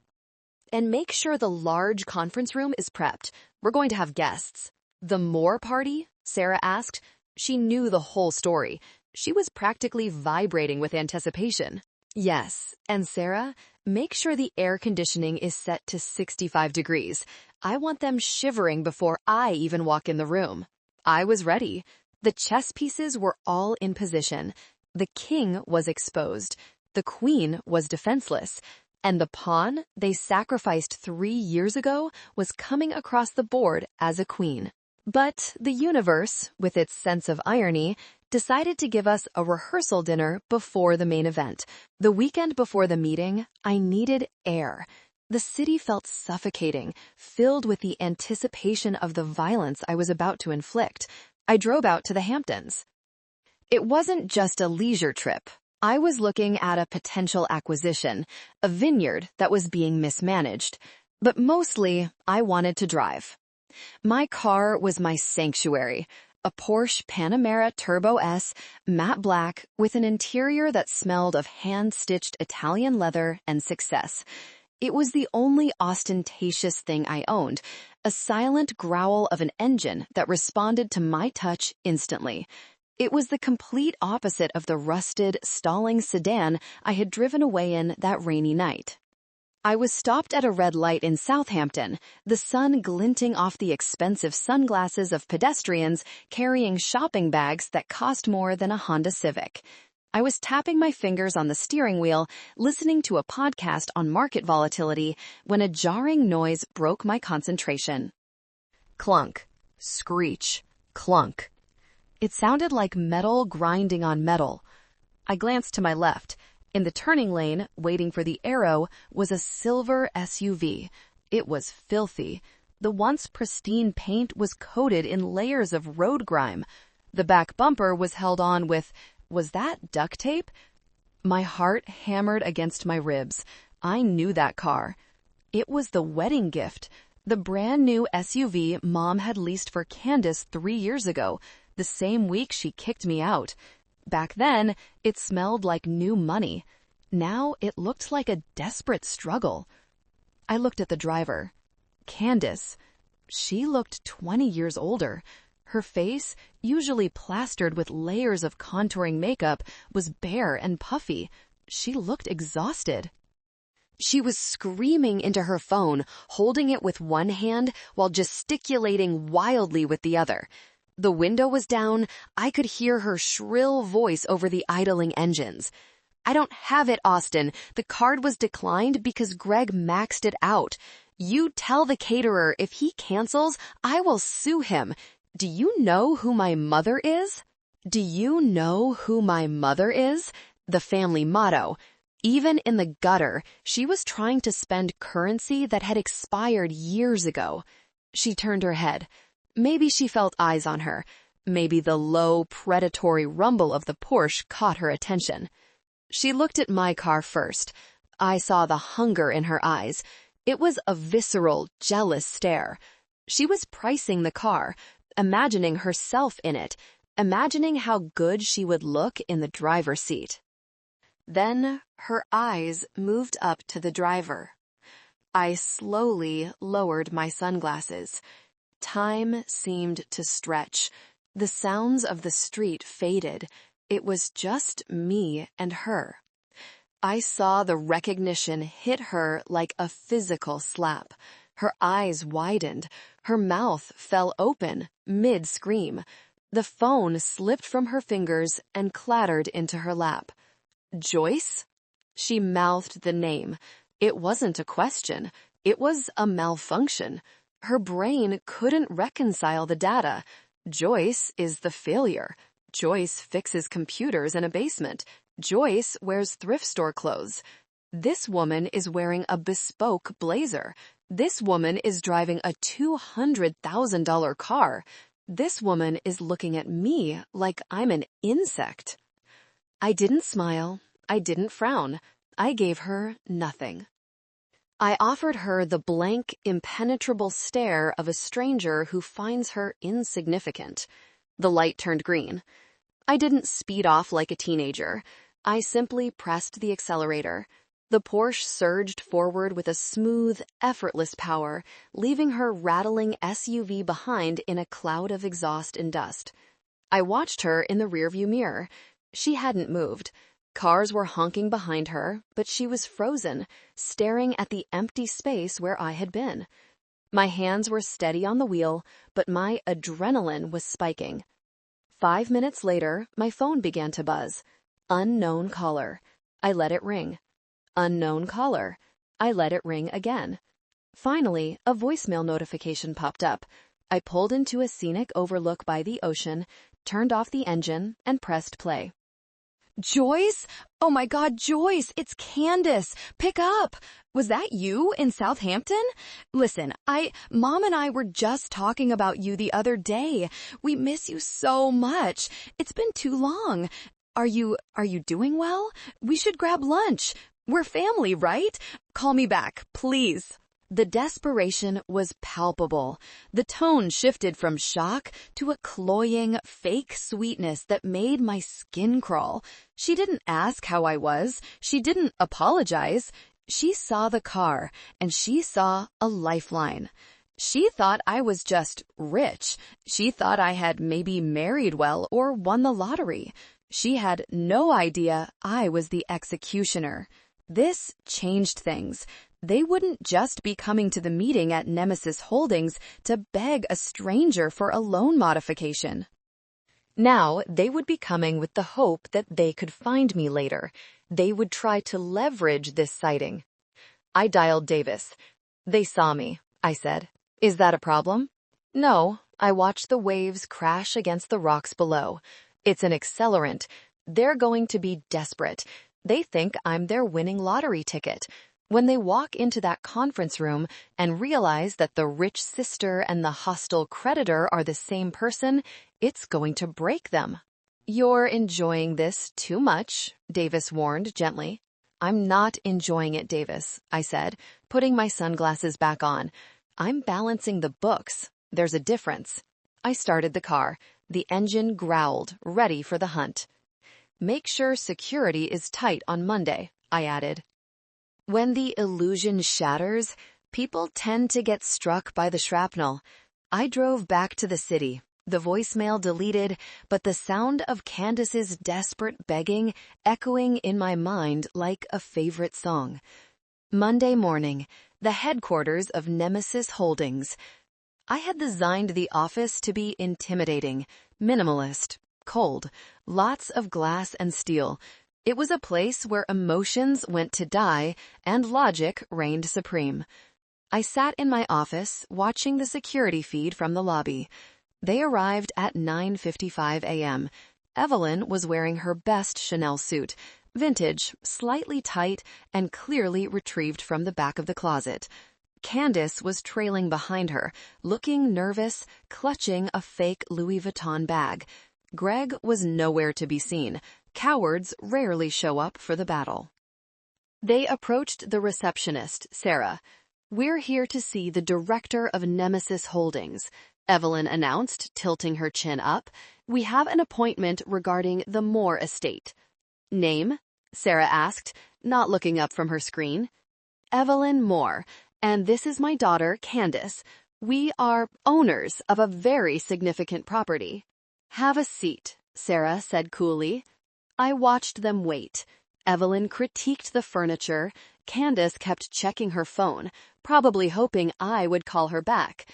And make sure the large conference room is prepped. We're going to have guests." "The Moore party?" Sarah asked. She knew the whole story. She was practically vibrating with anticipation. "Yes, and Sarah, make sure the air conditioning is set to 65 degrees. I want them shivering before I even walk in the room." I was ready. The chess pieces were all in position. The king was exposed. The queen was defenseless. And the pawn they sacrificed 3 years ago was coming across the board as a queen. But the universe, with its sense of irony, decided to give us a rehearsal dinner before the main event. The weekend before the meeting, I needed air. The city felt suffocating, filled with the anticipation of the violence I was about to inflict. I drove out to the Hamptons. It wasn't just a leisure trip. I was looking at a potential acquisition, a vineyard that was being mismanaged. But mostly, I wanted to drive. My car was my sanctuary, a Porsche Panamera Turbo S, matte black, with an interior that smelled of hand-stitched Italian leather and success. It was the only ostentatious thing I owned, a silent growl of an engine that responded to my touch instantly. It was the complete opposite of the rusted, stalling sedan I had driven away in that rainy night. I was stopped at a red light in Southampton, the sun glinting off the expensive sunglasses of pedestrians carrying shopping bags that cost more than a Honda Civic. I was tapping my fingers on the steering wheel, listening to a podcast on market volatility, when a jarring noise broke my concentration. Clunk, screech, clunk. It sounded like metal grinding on metal. I glanced to my left. In the turning lane, waiting for the arrow, was a silver SUV. It was filthy. The once pristine paint was coated in layers of road grime. The back bumper was held on with, was that duct tape? My heart hammered against my ribs. I knew that car. It was the wedding gift, the brand new SUV Mom had leased for Candace 3 years ago, the same week she kicked me out. Back then, it smelled like new money. Now it looked like a desperate struggle. I looked at the driver. Candace. She looked 20 years older. Her face, usually plastered with layers of contouring makeup, was bare and puffy. She looked exhausted. She was screaming into her phone, holding it with one hand while gesticulating wildly with the other. The window was down. I could hear her shrill voice over the idling engines. "I don't have it, Austin. The card was declined because Greg maxed it out. You tell the caterer if he cancels, I will sue him. Do you know who my mother is?" Do you know who my mother is? The family motto. Even in the gutter, she was trying to spend currency that had expired years ago. She turned her head. Maybe she felt eyes on her. Maybe the low, predatory rumble of the Porsche caught her attention. She looked at my car first. I saw the hunger in her eyes. It was a visceral, jealous stare. She was pricing the car, imagining herself in it, imagining how good she would look in the driver's seat. Then her eyes moved up to the driver. I slowly lowered my sunglasses. Time seemed to stretch. The sounds of the street faded. It was just me and her. I saw the recognition hit her like a physical slap. Her eyes widened. Her mouth fell open, mid-scream. The phone slipped from her fingers and clattered into her lap. "Joyce?" She mouthed the name. It wasn't a question. It was a malfunction. Her brain couldn't reconcile the data. Joyce is the failure. Joyce fixes computers in a basement. Joyce wears thrift store clothes. This woman is wearing a bespoke blazer. This woman is driving a $200,000 car. This woman is looking at me like I'm an insect. I didn't smile. I didn't frown. I gave her nothing. I offered her the blank, impenetrable stare of a stranger who finds her insignificant. The light turned green. I didn't speed off like a teenager. I simply pressed the accelerator. The Porsche surged forward with a smooth, effortless power, leaving her rattling SUV behind in a cloud of exhaust and dust. I watched her in the rearview mirror. She hadn't moved. Cars were honking behind her, but she was frozen, staring at the empty space where I had been. My hands were steady on the wheel, but my adrenaline was spiking. 5 minutes later, my phone began to buzz. Unknown caller. I let it ring. Unknown caller. I let it ring again. Finally, a voicemail notification popped up. I pulled into a scenic overlook by the ocean, turned off the engine, and pressed play. Joyce? Oh my God, Joyce, it's Candace. Pick up. Was that you in Southampton? Listen, Mom and I were just talking about you the other day. We miss you so much. It's been too long. Are you doing well? We should grab lunch. We're family, right? Call me back, please. The desperation was palpable. The tone shifted from shock to a cloying, fake sweetness that made my skin crawl. She didn't ask how I was. She didn't apologize. She saw the car, and she saw a lifeline. She thought I was just rich. She thought I had maybe married well or won the lottery. She had no idea I was the executioner. This changed things. They wouldn't just be coming to the meeting at Nemesis Holdings to beg a stranger for a loan modification. Now, they would be coming with the hope that they could find me later. They would try to leverage this sighting. I dialed Davis. They saw me, I said. Is that a problem? No, I watched the waves crash against the rocks below. It's an accelerant. They're going to be desperate. They think I'm their winning lottery ticket. When they walk into that conference room and realize that the rich sister and the hostile creditor are the same person, it's going to break them. You're enjoying this too much, Davis warned gently. I'm not enjoying it, Davis, I said, putting my sunglasses back on. I'm balancing the books. There's a difference. I started the car. The engine growled, ready for the hunt. Make sure security is tight on Monday, I added. When the illusion shatters, people tend to get struck by the shrapnel. I drove back to the city, the voicemail deleted, but the sound of Candace's desperate begging echoing in my mind like a favorite song. Monday morning, the headquarters of Nemesis Holdings. I had designed the office to be intimidating, minimalist, cold, lots of glass and steel. It was a place where emotions went to die and logic reigned supreme. I sat in my office watching the security feed from the lobby. They arrived at 9:55 a.m. Evelyn was wearing her best Chanel suit, vintage, slightly tight, and clearly retrieved from the back of the closet. Candace was trailing behind her, looking nervous, clutching a fake Louis Vuitton bag. Greg was nowhere to be seen. Cowards rarely show up for the battle. They approached the receptionist, Sarah. We're here to see the director of Nemesis Holdings, Evelyn announced, tilting her chin up. We have an appointment regarding the Moore estate. Name? Sarah asked, not looking up from her screen. Evelyn Moore, and this is my daughter, Candace. We are owners of a very significant property. Have a seat, Sarah said coolly. I watched them wait. Evelyn critiqued the furniture. Candace kept checking her phone, probably hoping I would call her back.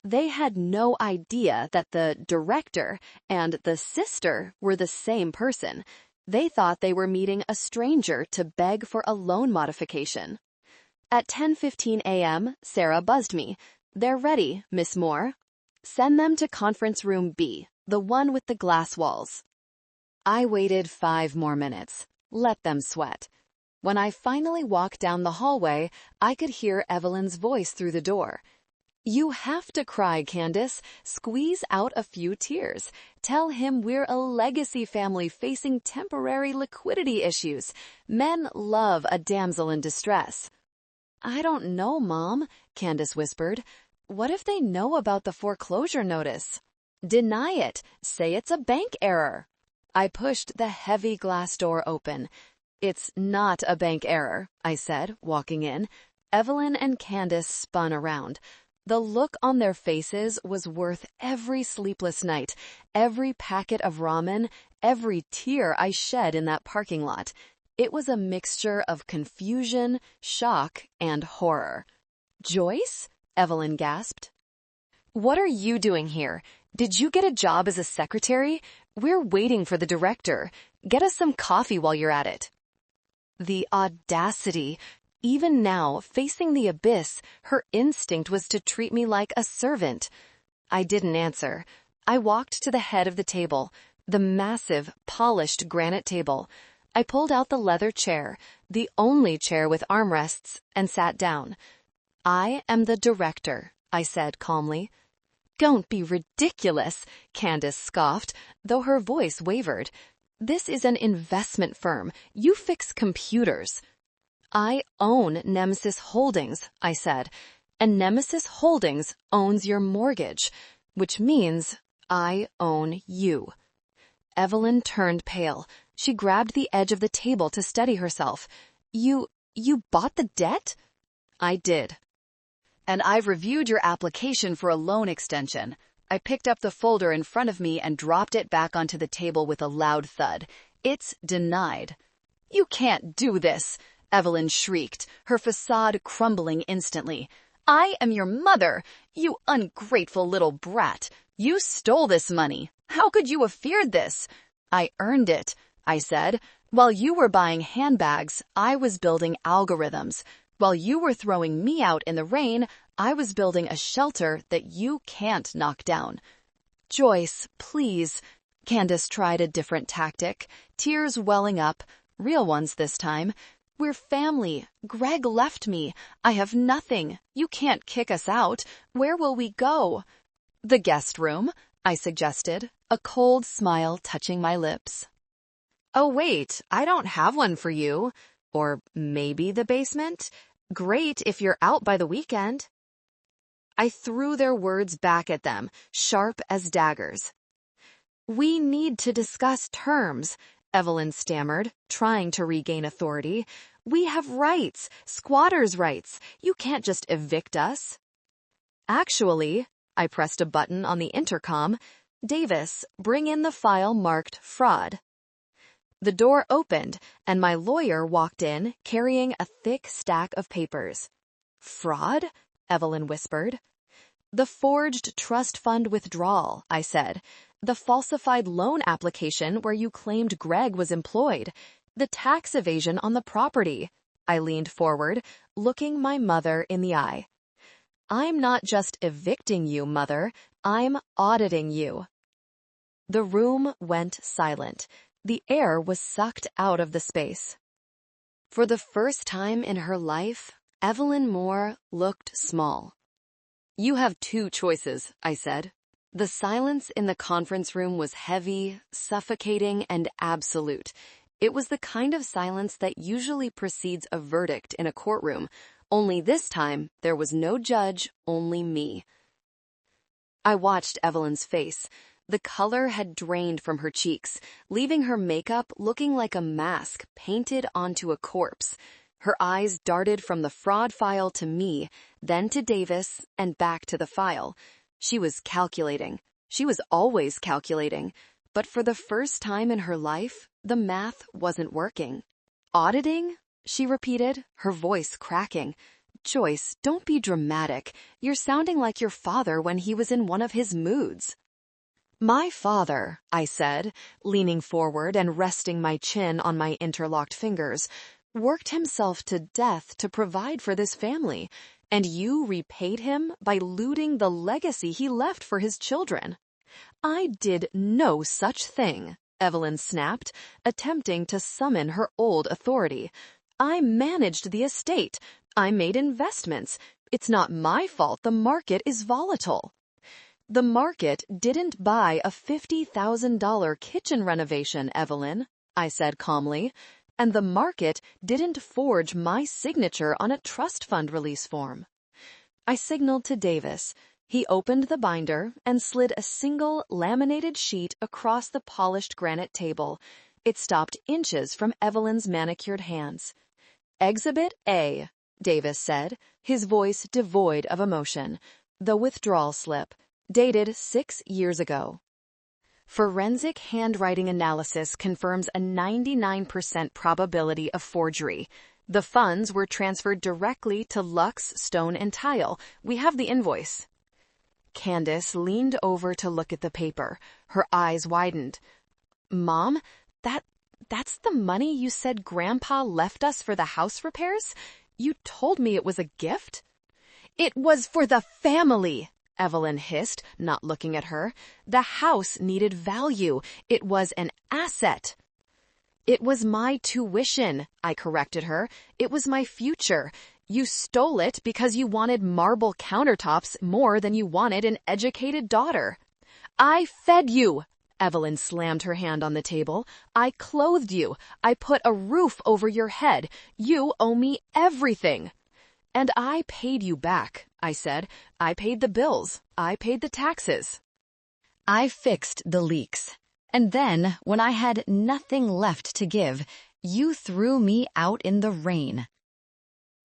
They had no idea that the director and the sister were the same person. They thought they were meeting a stranger to beg for a loan modification. At 10:15 a.m., Sarah buzzed me. They're ready, Miss Moore. Send them to conference room B, the one with the glass walls. I waited 5 more minutes. Let them sweat. When I finally walked down the hallway, I could hear Evelyn's voice through the door. "You have to cry, Candace. Squeeze out a few tears. Tell him we're a legacy family facing temporary liquidity issues. Men love a damsel in distress." "I don't know, Mom," Candace whispered. "What if they know about the foreclosure notice?" "Deny it. Say it's a bank error." I pushed the heavy glass door open. "It's not a bank error," I said, walking in. Evelyn and Candace spun around. The look on their faces was worth every sleepless night, every packet of ramen, every tear I shed in that parking lot. It was a mixture of confusion, shock, and horror. "Joyce?" Evelyn gasped. "What are you doing here? Did you get a job as a secretary? We're waiting for the director. Get us some coffee while you're at it." The audacity! Even now, facing the abyss, her instinct was to treat me like a servant. I didn't answer. I walked to the head of the table, the massive, polished granite table. I pulled out the leather chair, the only chair with armrests, and sat down. "I am the director," I said calmly. "Don't be ridiculous," Candace scoffed, though her voice wavered. "This is an investment firm. You fix computers." "I own Nemesis Holdings," I said, "and Nemesis Holdings owns your mortgage, which means I own you." Evelyn turned pale. She grabbed the edge of the table to steady herself. You bought the debt?" "I did." "And I've reviewed your application for a loan extension." I picked up the folder in front of me and dropped it back onto the table with a loud thud. "It's denied." "You can't do this!" Evelyn shrieked, her facade crumbling instantly. "I am your mother! You ungrateful little brat! You stole this money! How could you have feared this?" "I earned it," I said. "While you were buying handbags, I was building algorithms. While you were throwing me out in the rain, I was building a shelter that you can't knock down." "Joyce, please." Candace tried a different tactic, tears welling up, real ones this time. "We're family. Greg left me. I have nothing. You can't kick us out. Where will we go?" "The guest room," I suggested, a cold smile touching my lips. "Oh wait, I don't have one for you. Or maybe the basement? Great if you're out by the weekend." I threw their words back at them, sharp as daggers. "We need to discuss terms," Evelyn stammered, trying to regain authority. "We have rights, squatters' rights. You can't just evict us." "Actually," I pressed a button on the intercom, "Davis, bring in the file marked fraud." The door opened, and my lawyer walked in, carrying a thick stack of papers. "Fraud?" Evelyn whispered. "The forged trust fund withdrawal," I said. "The falsified loan application where you claimed Greg was employed. The tax evasion on the property." I leaned forward, looking my mother in the eye. "I'm not just evicting you, Mother. I'm auditing you." The room went silent. The air was sucked out of the space. For the first time in her life, Evelyn Moore looked small. "You have two choices," I said. The silence in the conference room was heavy, suffocating, and absolute. It was the kind of silence that usually precedes a verdict in a courtroom, only this time there was no judge, only me. I watched Evelyn's face. The color had drained from her cheeks, leaving her makeup looking like a mask painted onto a corpse. Her eyes darted from the fraud file to me, then to Davis, and back to the file. She was calculating. She was always calculating. But for the first time in her life, the math wasn't working. "Auditing?" she repeated, her voice cracking. "Joyce, don't be dramatic. You're sounding like your father when he was in one of his moods." "My father," I said, leaning forward and resting my chin on my interlocked fingers, "worked himself to death to provide for this family, and you repaid him by looting the legacy he left for his children." "I did no such thing," Evelyn snapped, attempting to summon her old authority. I managed the estate. I made investments. It's not my fault the market is volatile. The market didn't buy a $50,000 kitchen renovation, Evelyn, I said calmly, and the market didn't forge my signature on a trust fund release form. I signaled to Davis. He opened the binder and slid a single laminated sheet across the polished granite table. It stopped inches from Evelyn's manicured hands. Exhibit A, Davis said, his voice devoid of emotion. The withdrawal slip, dated 6 years ago. Forensic handwriting analysis confirms a 99% probability of forgery. The funds were transferred directly to Lux Stone and Tile. We have the invoice. Candace leaned over to look at the paper. Her eyes widened. Mom, that's the money you said Grandpa left us for the house repairs? You told me it was a gift? It was for the family, Evelyn hissed, not looking at her. The house needed value. It was an asset. It was my tuition, I corrected her. It was my future. You stole it because you wanted marble countertops more than you wanted an educated daughter. I fed you. Evelyn slammed her hand on the table. I clothed you. I put a roof over your head. You owe me everything. And I paid you back, I said. I paid the bills. I paid the taxes. I fixed the leaks. And then, when I had nothing left to give, you threw me out in the rain.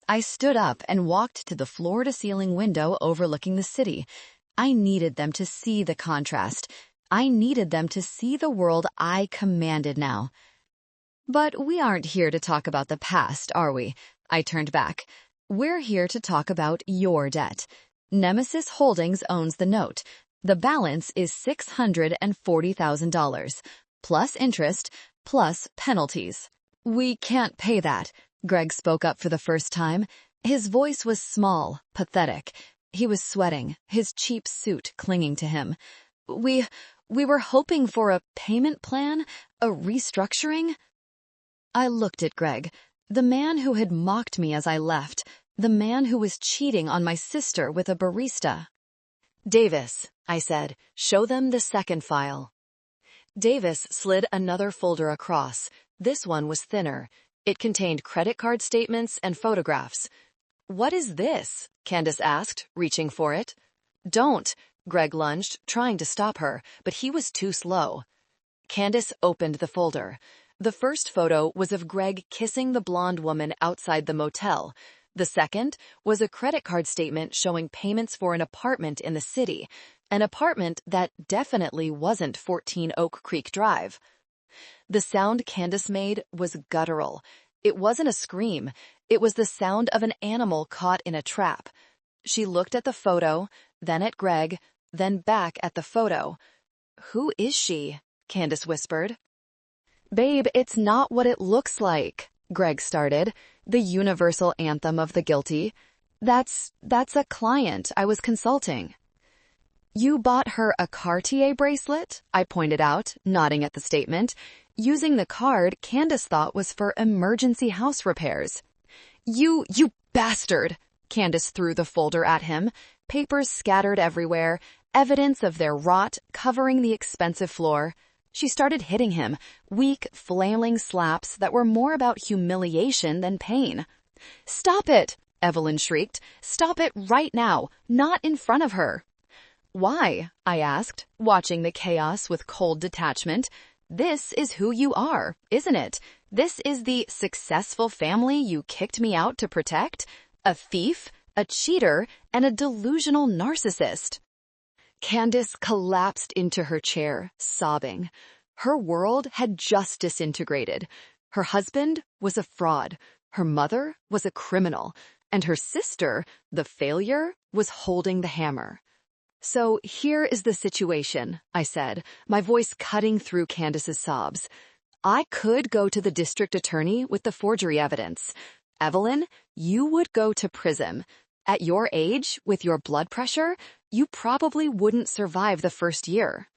I stood up and walked to the floor-to-ceiling window overlooking the city. I needed them to see the contrast. I needed them to see the world I commanded now. But we aren't here to talk about the past, are we? I turned back. We're here to talk about your debt. Nemesis Holdings owns the note. The balance is $640,000, plus interest, plus penalties. We can't pay that, Greg spoke up for the first time. His voice was small, pathetic. He was sweating, his cheap suit clinging to him. We were hoping for a payment plan, a restructuring. I looked at Greg, the man who had mocked me as I left, the man who was cheating on my sister with a barista. Davis, I said, show them the second file. Davis slid another folder across. This one was thinner. It contained credit card statements and photographs. What is this? Candace asked, reaching for it. Don't, Greg lunged, trying to stop her, but he was too slow. Candace opened the folder. The first photo was of Greg kissing the blonde woman outside the motel. The second was a credit card statement showing payments for an apartment in the city, an apartment that definitely wasn't 14 Oak Creek Drive. The sound Candace made was guttural. It wasn't a scream. It was the sound of an animal caught in a trap. She looked at the photo, then at Greg, then back at the photo. Who is she? Candace whispered. Babe, it's not what it looks like, Greg started. The universal anthem of the guilty. That's a client I was consulting. You bought her a Cartier bracelet? I pointed out, nodding at the statement. Using the card Candace thought was for emergency house repairs. You bastard! Candace threw the folder at him. Papers scattered everywhere, evidence of their rot covering the expensive floor. She started hitting him, weak, flailing slaps that were more about humiliation than pain. Stop it! Evelyn shrieked. Stop it right now, not in front of her. Why? I asked, watching the chaos with cold detachment. This is who you are, isn't it? This is the successful family you kicked me out to protect? A thief, a cheater, and a delusional narcissist. Candace collapsed into her chair, sobbing. Her world had just disintegrated. Her husband was a fraud. Her mother was a criminal. And her sister, the failure, was holding the hammer. So here is the situation, I said, my voice cutting through Candace's sobs. I could go to the district attorney with the forgery evidence. Evelyn, you would go to prison. At your age, with your blood pressure, you probably wouldn't survive the first year.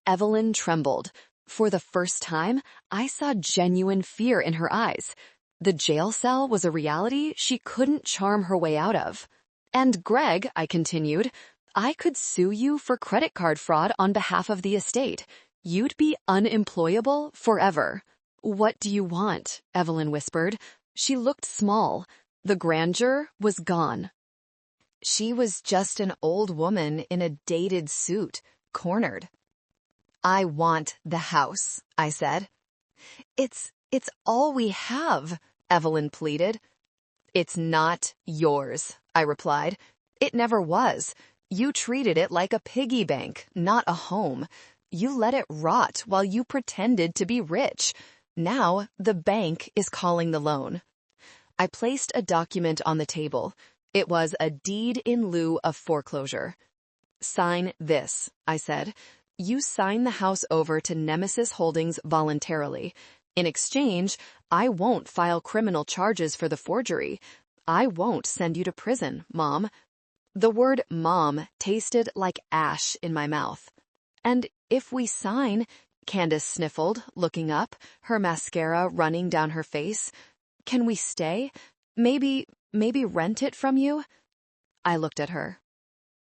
Evelyn trembled. For the first time, I saw genuine fear in her eyes. The jail cell was a reality she couldn't charm her way out of. And Greg, I continued, I could sue you for credit card fraud on behalf of the estate. You'd be unemployable forever. What do you want? Evelyn whispered. She looked small. The grandeur was gone. She was just an old woman in a dated suit, cornered. I want the house, I said. It's all we have, Evelyn pleaded. It's not yours, I replied. It never was. You treated it like a piggy bank, not a home. You let it rot while you pretended to be rich. Now the bank is calling the loan. I placed a document on the table. It was a deed in lieu of foreclosure. Sign this, I said. You sign the house over to Nemesis Holdings voluntarily. In exchange, I won't file criminal charges for the forgery. I won't send you to prison, Mom. The word mom tasted like ash in my mouth. And if we sign, Candace sniffled, looking up, her mascara running down her face. Can we stay? Maybe rent it from you? I looked at her.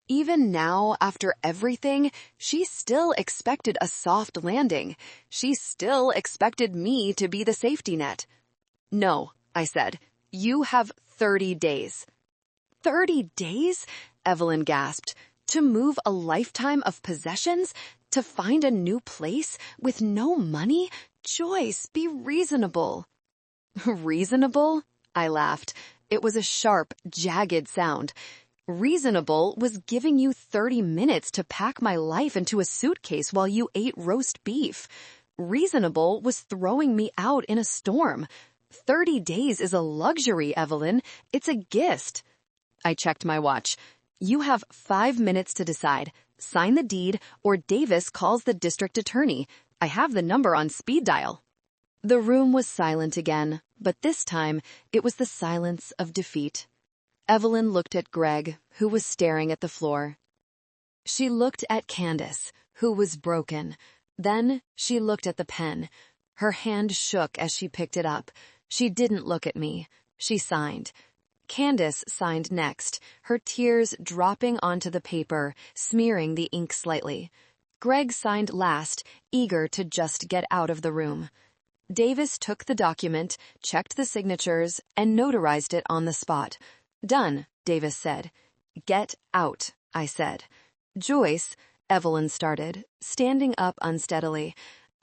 Even now, after everything, she still expected a soft landing. She still expected me to be the safety net. No, I said. You have 30 days. 30 days? Evelyn gasped. To move a lifetime of possessions? To find a new place? With no money? Joyce, be reasonable. Reasonable? I laughed. It was a sharp, jagged sound. Reasonable was giving you 30 minutes to pack my life into a suitcase while you ate roast beef. Reasonable was throwing me out in a storm. 30 days is a luxury, Evelyn. It's a gift. I checked my watch. You have 5 minutes to decide. Sign the deed or Davis calls the district attorney. I have the number on speed dial. The room was silent again, but this time it was the silence of defeat. Evelyn looked at Greg, who was staring at the floor. She looked at Candace, who was broken. Then she looked at the pen. Her hand shook as she picked it up. She didn't look at me. She signed. Candace signed next, her tears dropping onto the paper, smearing the ink slightly. Greg signed last, eager to just get out of the room. Davis took the document, checked the signatures, and notarized it on the spot. Done, Davis said. Get out, I said. Joyce, Evelyn started, standing up unsteadily.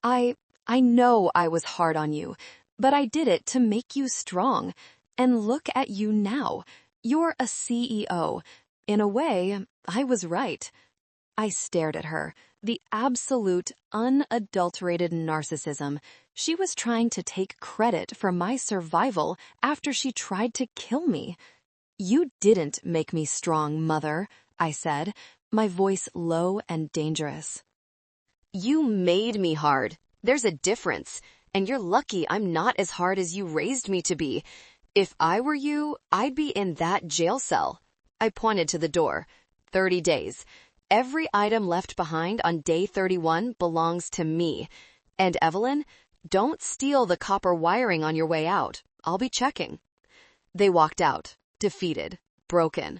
I know I was hard on you, but I did it to make you strong. And look at you now. You're a CEO. In a way, I was right. I stared at her, the absolute, unadulterated narcissism. She was trying to take credit for my survival after she tried to kill me. You didn't make me strong, Mother, I said, my voice low and dangerous. You made me hard. There's a difference. And you're lucky I'm not as hard as you raised me to be. If I were you, I'd be in that jail cell. I pointed to the door. 30 days. Every item left behind on day 31 belongs to me. And Evelyn, don't steal the copper wiring on your way out. I'll be checking. They walked out, defeated, broken.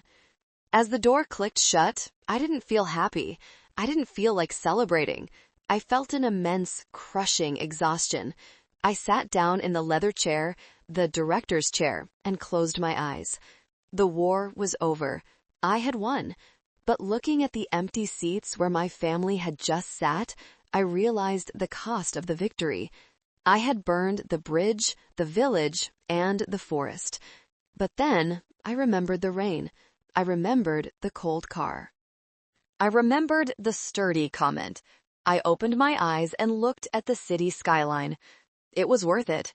As the door clicked shut, I didn't feel happy. I didn't feel like celebrating. I felt an immense, crushing exhaustion. I sat down in the leather chair, the director's chair, and closed my eyes. The war was over. I had won. But looking at the empty seats where my family had just sat, I realized the cost of the victory. I had burned the bridge, the village, and the forest. But then I remembered the rain. I remembered the cold car. I remembered the sturdy comment. I opened my eyes and looked at the city skyline. It was worth it.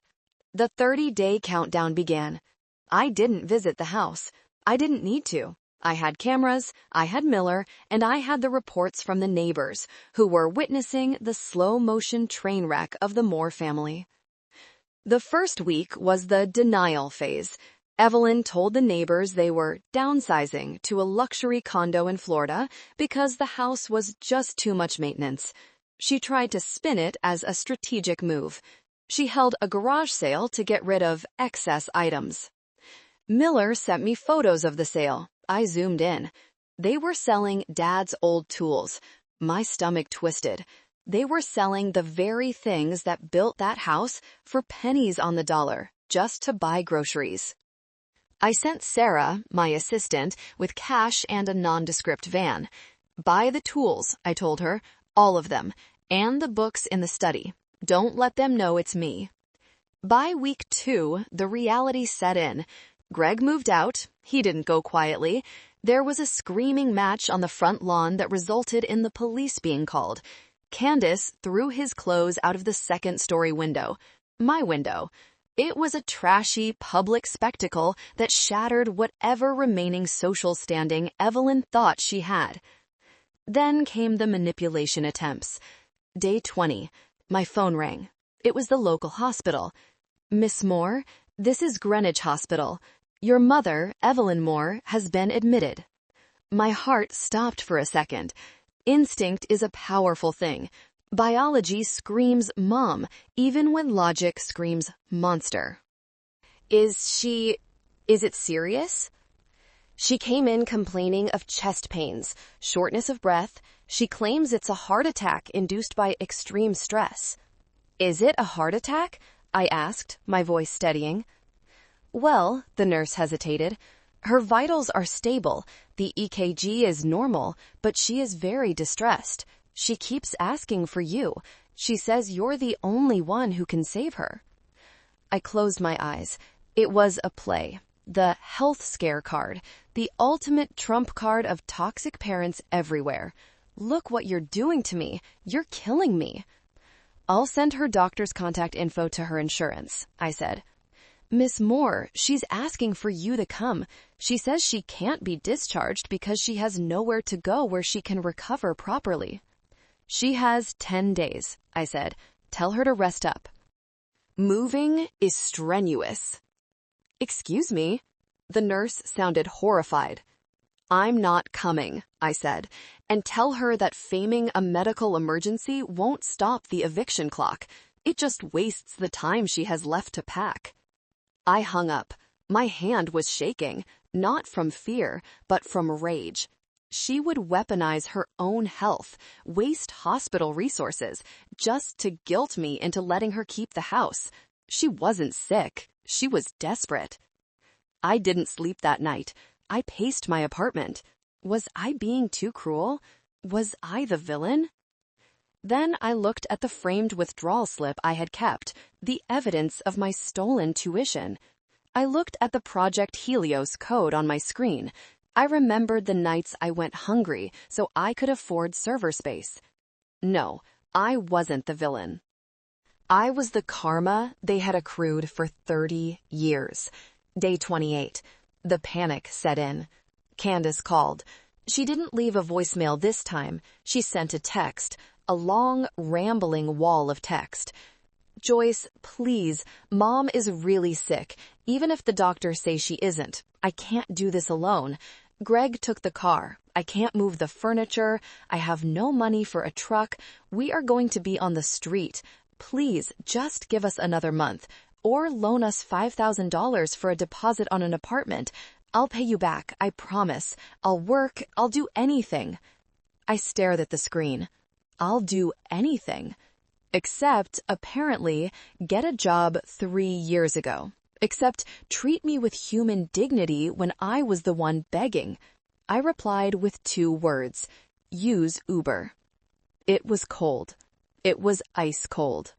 The 30-day countdown began. I didn't visit the house. I didn't need to. I had cameras, I had Miller, and I had the reports from the neighbors, who were witnessing the slow-motion train wreck of the Moore family. The first week was the denial phase. Evelyn told the neighbors they were downsizing to a luxury condo in Florida because the house was just too much maintenance. She tried to spin it as a strategic move. She held a garage sale to get rid of excess items. Miller sent me photos of the sale. I zoomed in. They were selling Dad's old tools. My stomach twisted. They were selling the very things that built that house for pennies on the dollar, just to buy groceries. I sent Sarah, my assistant, with cash and a nondescript van. Buy the tools, I told her, all of them, and the books in the study. Don't let them know it's me. By week 2, the reality set in. Greg moved out. He didn't go quietly. There was a screaming match on the front lawn that resulted in the police being called. Candace threw his clothes out of the second-story window. My window. It was a trashy, public spectacle that shattered whatever remaining social standing Evelyn thought she had. Then came the manipulation attempts. Day 20. My phone rang. It was the local hospital. Miss Moore, this is Greenwich Hospital. Your mother, Evelyn Moore, has been admitted. My heart stopped for a second. Instinct is a powerful thing. Biology screams mom, even when logic screams monster. Is it serious? She came in complaining of chest pains, shortness of breath. She claims it's a heart attack induced by extreme stress. Is it a heart attack? I asked, my voice steadying. Well, the nurse hesitated. Her vitals are stable. The EKG is normal, but she is very distressed. She keeps asking for you. She says you're the only one who can save her. I closed my eyes. It was a play. The health scare card. The ultimate trump card of toxic parents everywhere. Look what you're doing to me. You're killing me. I'll send her doctor's contact info to her insurance, I said. Miss Moore, she's asking for you to come. She says she can't be discharged because she has nowhere to go where she can recover properly. She has 10 days, I said. Tell her to rest up. Moving is strenuous. Excuse me? The nurse sounded horrified. I'm not coming, I said, and tell her that feigning a medical emergency won't stop the eviction clock. It just wastes the time she has left to pack. I hung up. My hand was shaking, not from fear, but from rage. She would weaponize her own health, waste hospital resources, just to guilt me into letting her keep the house. She wasn't sick. She was desperate. I didn't sleep that night. I paced my apartment. Was I being too cruel? Was I the villain? Then I looked at the framed withdrawal slip I had kept, the evidence of my stolen tuition. I looked at the Project Helios code on my screen. I remembered the nights I went hungry so I could afford server space. No, I wasn't the villain. I was the karma they had accrued for 30 years. Day 28. The panic set in. Candace called. She didn't leave a voicemail this time. She sent a text, a long, rambling wall of text. Joyce, please, Mom is really sick. Even if the doctors say she isn't, I can't do this alone. Greg took the car. I can't move the furniture. I have no money for a truck. We are going to be on the street. Please, just give us another month. Or loan us $5,000 for a deposit on an apartment. I'll pay you back, I promise. I'll work. I'll do anything. I stared at the screen. I'll do anything. Except, apparently, get a job 3 years ago. Except, treat me with human dignity when I was the one begging. I replied with 2 words. Use Uber. It was cold. It was ice cold.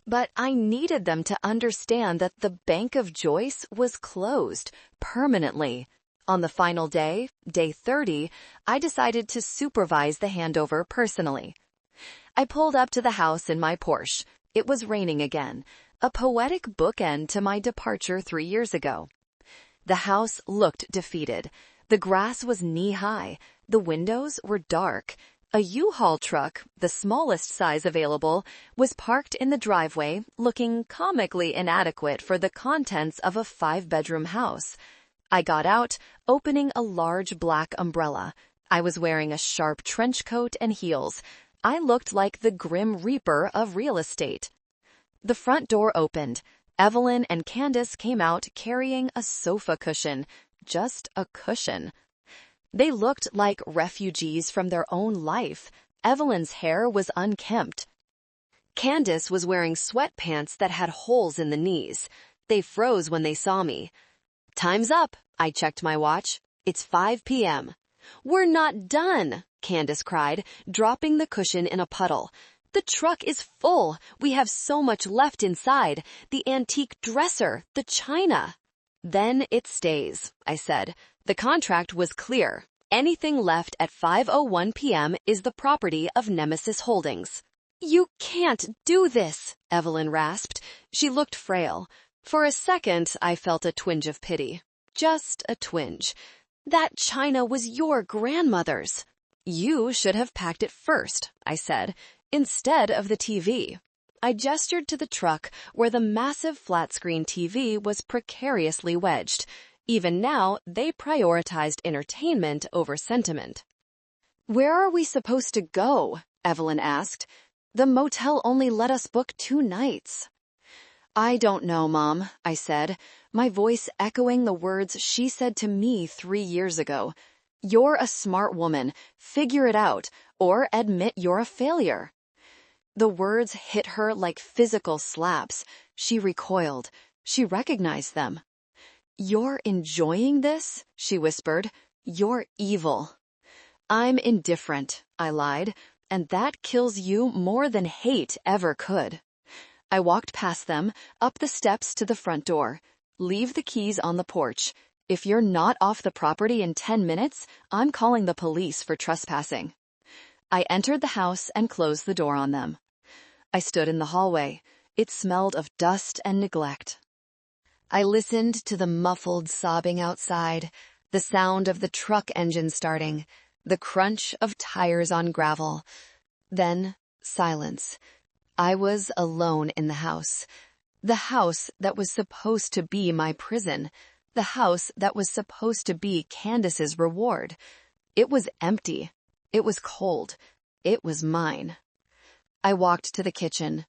But I needed them to understand that the Bank of Joyce was closed permanently. On the final day, day 30, I decided to supervise the handover personally. I pulled up to the house in my Porsche. It was raining again, a poetic bookend to my departure 3 years ago. The house looked defeated. The grass was knee-high. The windows were dark. A U-Haul truck, the smallest size available, was parked in the driveway, looking comically inadequate for the contents of a 5-bedroom house. I got out, opening a large black umbrella. I was wearing a sharp trench coat and heels. I looked like the Grim Reaper of real estate. The front door opened. Evelyn and Candace came out carrying a sofa cushion. Just a cushion. They looked like refugees from their own life. Evelyn's hair was unkempt. Candace was wearing sweatpants that had holes in the knees. They froze when they saw me. "Time's up," I checked my watch. "It's 5 p.m. "We're not done," Candace cried, dropping the cushion in a puddle. "The truck is full. We have so much left inside. The antique dresser, the china." "Then it stays," I said. "The contract was clear. Anything left at 5:01 p.m. is the property of Nemesis Holdings." "You can't do this," Evelyn rasped. She looked frail. For a second, I felt a twinge of pity. Just a twinge. "That china was your grandmother's." "You should have packed it first," I said, "instead of the TV." I gestured to the truck where the massive flat-screen TV was precariously wedged. Even now, they prioritized entertainment over sentiment. "Where are we supposed to go?" Evelyn asked. "The motel only let us book 2 nights." "I don't know, Mom," I said, my voice echoing the words she said to me 3 years ago. "You're a smart woman. Figure it out, or admit you're a failure." The words hit her like physical slaps. She recoiled. She recognized them. "You're enjoying this?" she whispered. "You're evil." "I'm indifferent," I lied, "and that kills you more than hate ever could." I walked past them, up the steps to the front door. "Leave the keys on the porch. If you're not off the property in 10 minutes, I'm calling the police for trespassing." I entered the house and closed the door on them. I stood in the hallway. It smelled of dust and neglect. I listened to the muffled sobbing outside, the sound of the truck engine starting, the crunch of tires on gravel. Then, silence. I was alone in the house that was supposed to be my prison, the house that was supposed to be Candace's reward. It was empty. It was cold. It was mine. I walked to the kitchen.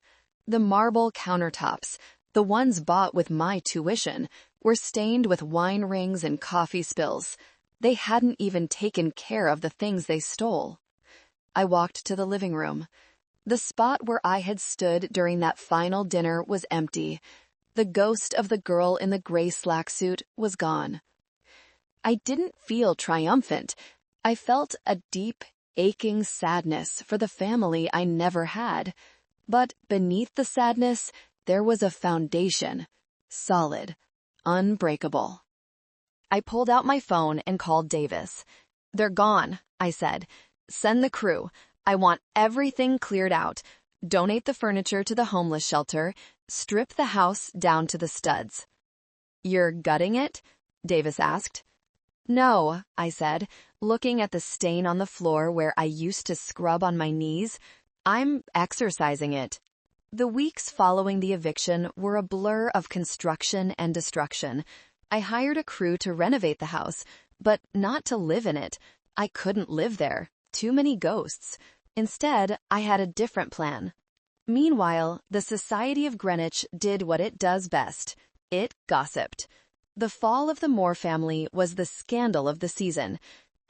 The marble countertops, the ones bought with my tuition, were stained with wine rings and coffee spills. They hadn't even taken care of the things they stole. I walked to the living room. The spot where I had stood during that final dinner was empty. The ghost of the girl in the gray slack suit was gone. I didn't feel triumphant. I felt a deep, aching sadness for the family I never had. But beneath the sadness, there was a foundation. Solid. Unbreakable. I pulled out my phone and called Davis. "They're gone," I said. "Send the crew. I want everything cleared out. Donate the furniture to the homeless shelter. Strip the house down to the studs." "You're gutting it?" Davis asked. "No," I said, looking at the stain on the floor where I used to scrub on my knees. "I'm exercising it." The weeks following the eviction were a blur of construction and destruction. I hired a crew to renovate the house, but not to live in it. I couldn't live there. Too many ghosts. Instead, I had a different plan. Meanwhile, the Society of Greenwich did what it does best. It gossiped. The fall of the Moore family was the scandal of the season.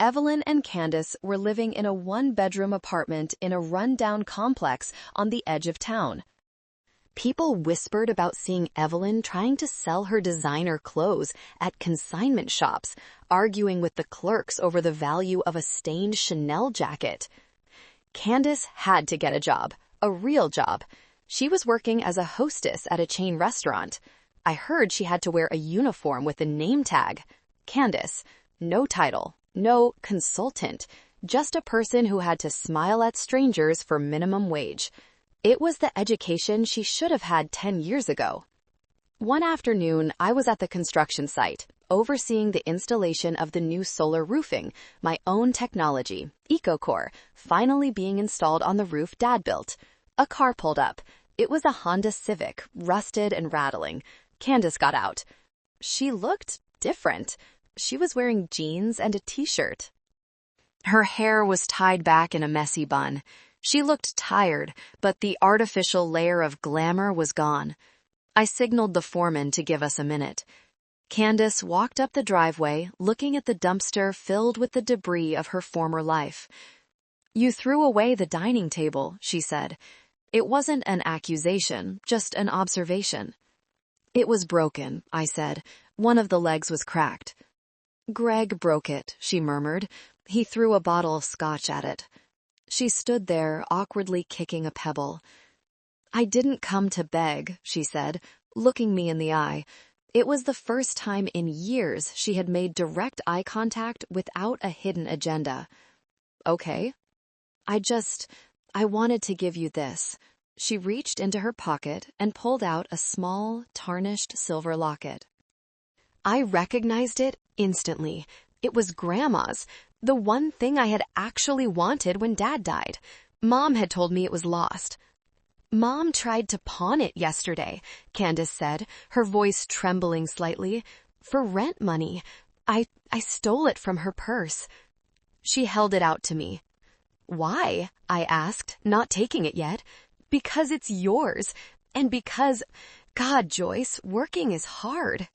Evelyn and Candace were living in a 1-bedroom apartment in a run-down complex on the edge of town. People whispered about seeing Evelyn trying to sell her designer clothes at consignment shops, arguing with the clerks over the value of a stained Chanel jacket. Candace had to get a job, a real job. She was working as a hostess at a chain restaurant. I heard she had to wear a uniform with a name tag. Candace. No title, no consultant, just a person who had to smile at strangers for minimum wage. It was the education she should have had 10 years ago. One afternoon, I was at the construction site, overseeing the installation of the new solar roofing, my own technology, EcoCore, finally being installed on the roof Dad built. A car pulled up. It was a Honda Civic, rusted and rattling. Candace got out. She looked different. She was wearing jeans and a t-shirt. Her hair was tied back in a messy bun. She looked tired, but the artificial layer of glamour was gone. I signaled the foreman to give us a minute. Candace walked up the driveway, looking at the dumpster filled with the debris of her former life. "You threw away the dining table," she said. It wasn't an accusation, just an observation. "It was broken," I said. "One of the legs was cracked." "Greg broke it," she murmured. "He threw a bottle of scotch at it." She stood there, awkwardly kicking a pebble. "I didn't come to beg," she said, looking me in the eye. It was the first time in years she had made direct eye contact without a hidden agenda. "Okay." I wanted to give you this." She reached into her pocket and pulled out a small, tarnished silver locket. I recognized it instantly. It was Grandma's, the one thing I had actually wanted when Dad died. Mom had told me it was lost. "Mom tried to pawn it yesterday," Candace said, her voice trembling slightly. "For rent money. I stole it from her purse." She held it out to me. "Why?" I asked, not taking it yet. "Because it's yours. And because, God, Joyce, working is hard."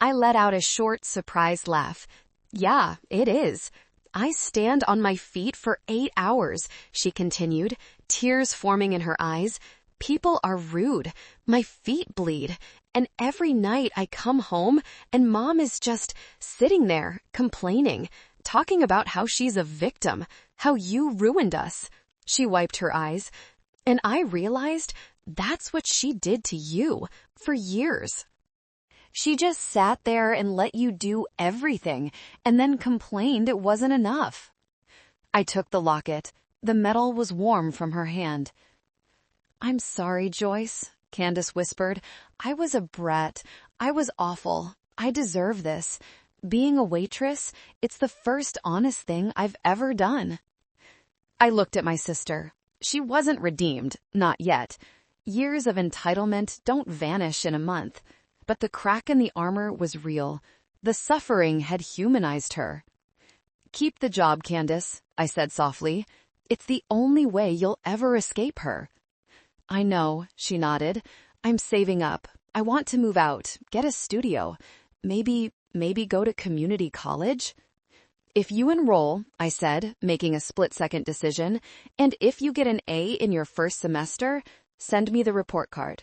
I let out a short, surprised laugh. "Yeah, it is. I stand on my feet for 8 hours, she continued, tears forming in her eyes. "People are rude. My feet bleed. And every night I come home and Mom is just sitting there, complaining, talking about how she's a victim, how you ruined us." She wiped her eyes. "And I realized that's what she did to you for years. She just sat there and let you do everything, and then complained it wasn't enough." I took the locket. The metal was warm from her hand. "I'm sorry, Joyce," Candace whispered. "I was a brat. I was awful. I deserve this. Being a waitress, it's the first honest thing I've ever done." I looked at my sister. She wasn't redeemed, not yet. Years of entitlement don't vanish in a month. But the crack in the armor was real. The suffering had humanized her. "Keep the job, Candace," I said softly. "It's the only way you'll ever escape her." "I know," she nodded. "I'm saving up. I want to move out, get a studio. Maybe go to community college?" "If you enroll," I said, making a split-second decision, "and if you get an A in your first semester, send me the report card.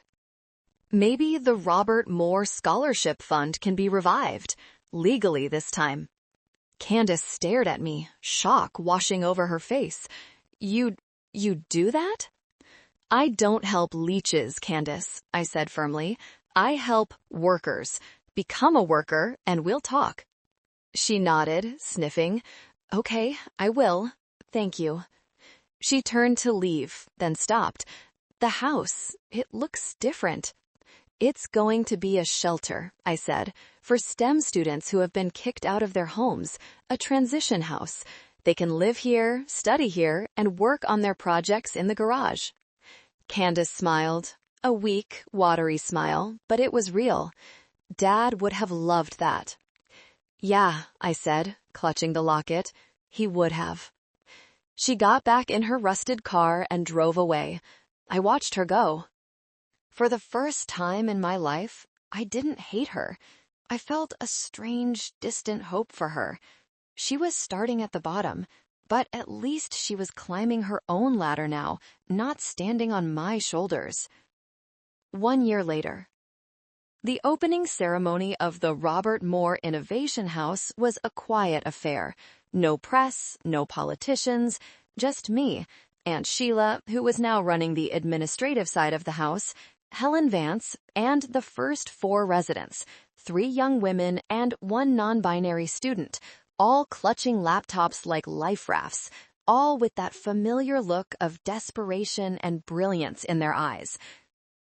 Maybe the Robert Moore Scholarship Fund can be revived, legally this time." Candace stared at me, shock washing over her face. You do that?" "I don't help leeches, Candace," I said firmly. "I help workers. Become a worker, and we'll talk." She nodded, sniffing. "Okay, I will. Thank you." She turned to leave, then stopped. "The house, it looks different." "It's going to be a shelter," I said, "for STEM students who have been kicked out of their homes, a transition house. They can live here, study here, and work on their projects in the garage." Candace smiled, a weak, watery smile, but it was real. Dad would have loved that. "Yeah," I said, clutching the locket. "He would have." She got back in her rusted car and drove away. I watched her go. For the first time in my life, I didn't hate her. I felt a strange, distant hope for her. She was starting at the bottom, but at least she was climbing her own ladder now, not standing on my shoulders. 1 year later. The opening ceremony of the Robert Moore Innovation House was a quiet affair. No press, no politicians, just me, Aunt Sheila, who was now running the administrative side of the house, Helen Vance, and the first 4 residents, 3 young women and 1 non-binary student, all clutching laptops like life rafts, all with that familiar look of desperation and brilliance in their eyes.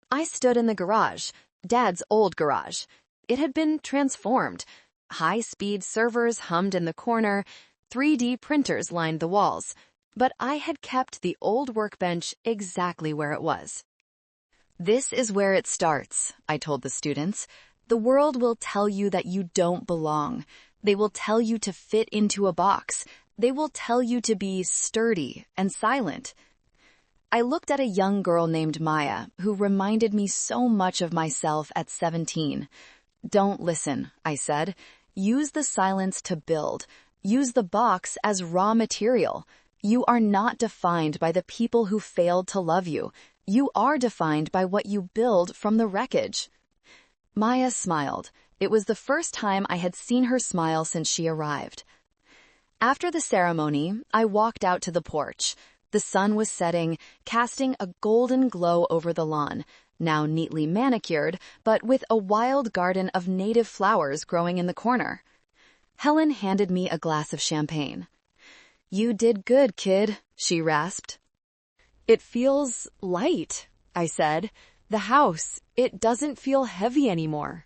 I stood in the garage, Dad's old garage. It had been transformed. High-speed servers hummed in the corner, 3D printers lined the walls, but I had kept the old workbench exactly where it was. "This is where it starts," I told the students. "The world will tell you that you don't belong. They will tell you to fit into a box. They will tell you to be sturdy and silent." I looked at a young girl named Maya, who reminded me so much of myself at 17. Don't listen, I said. Use the silence to build. Use the box as raw material. You are not defined by the people who failed to love you. You are defined by what you build from the wreckage. Maya smiled. It was the first time I had seen her smile since she arrived. After the ceremony, I walked out to the porch. The sun was setting, casting a golden glow over the lawn, now neatly manicured, but with a wild garden of native flowers growing in the corner. Helen handed me a glass of champagne. "You did good, kid," she rasped. "It feels light," I said. "The house, it doesn't feel heavy anymore."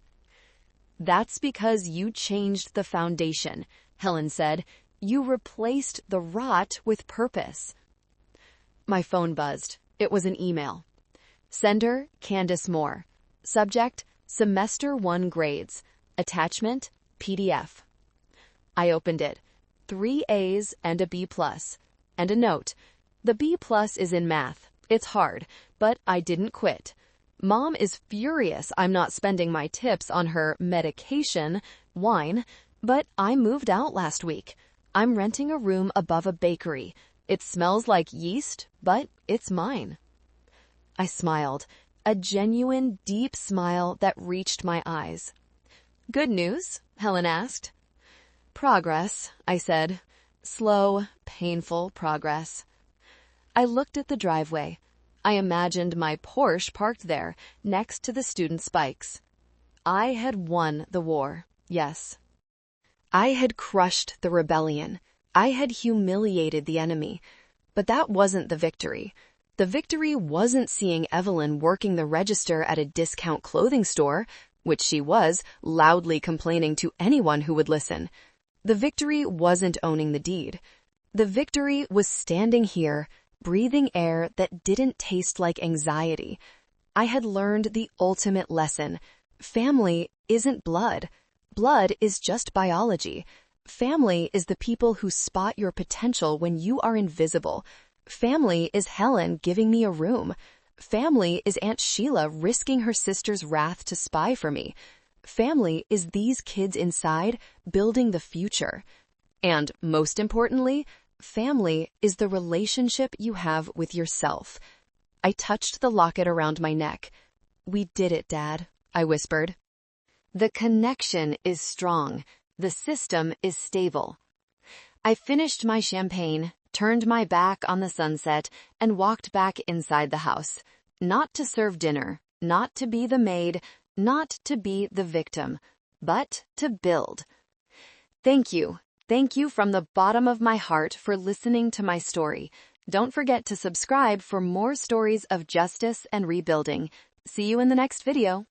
"That's because you changed the foundation," Helen said. "You replaced the rot with purpose." My phone buzzed. It was an email. Sender, Candace Moore. Subject, Semester 1 grades. Attachment, PDF. I opened it. 3 A's and a B+. And a note. The B+ is in math. It's hard, but I didn't quit. Mom is furious I'm not spending my tips on her medication, wine, but I moved out last week. I'm renting a room above a bakery. It smells like yeast, but it's mine. I smiled, a genuine, deep smile that reached my eyes. "Good news?" Helen asked. "Progress," I said. "Slow, painful progress." I looked at the driveway. I imagined my Porsche parked there, next to the student bikes. I had won the war, yes. I had crushed the rebellion. I had humiliated the enemy. But that wasn't the victory. The victory wasn't seeing Evelyn working the register at a discount clothing store, which she was, loudly complaining to anyone who would listen. The victory wasn't owning the deed. The victory was standing here, breathing air that didn't taste like anxiety. I had learned the ultimate lesson. Family isn't blood. Blood is just biology. Family is the people who spot your potential when you are invisible. Family is Helen giving me a room. Family is Aunt Sheila risking her sister's wrath to spy for me. Family is these kids inside building the future. And most importantly, family is the relationship you have with yourself. I touched the locket around my neck. "We did it, Dad," I whispered. "The connection is strong. The system is stable." I finished my champagne, turned my back on the sunset, and walked back inside the house. Not to serve dinner, not to be the maid, not to be the victim, but to build. Thank you. Thank you from the bottom of my heart for listening to my story. Don't forget to subscribe for more stories of justice and rebuilding. See you in the next video.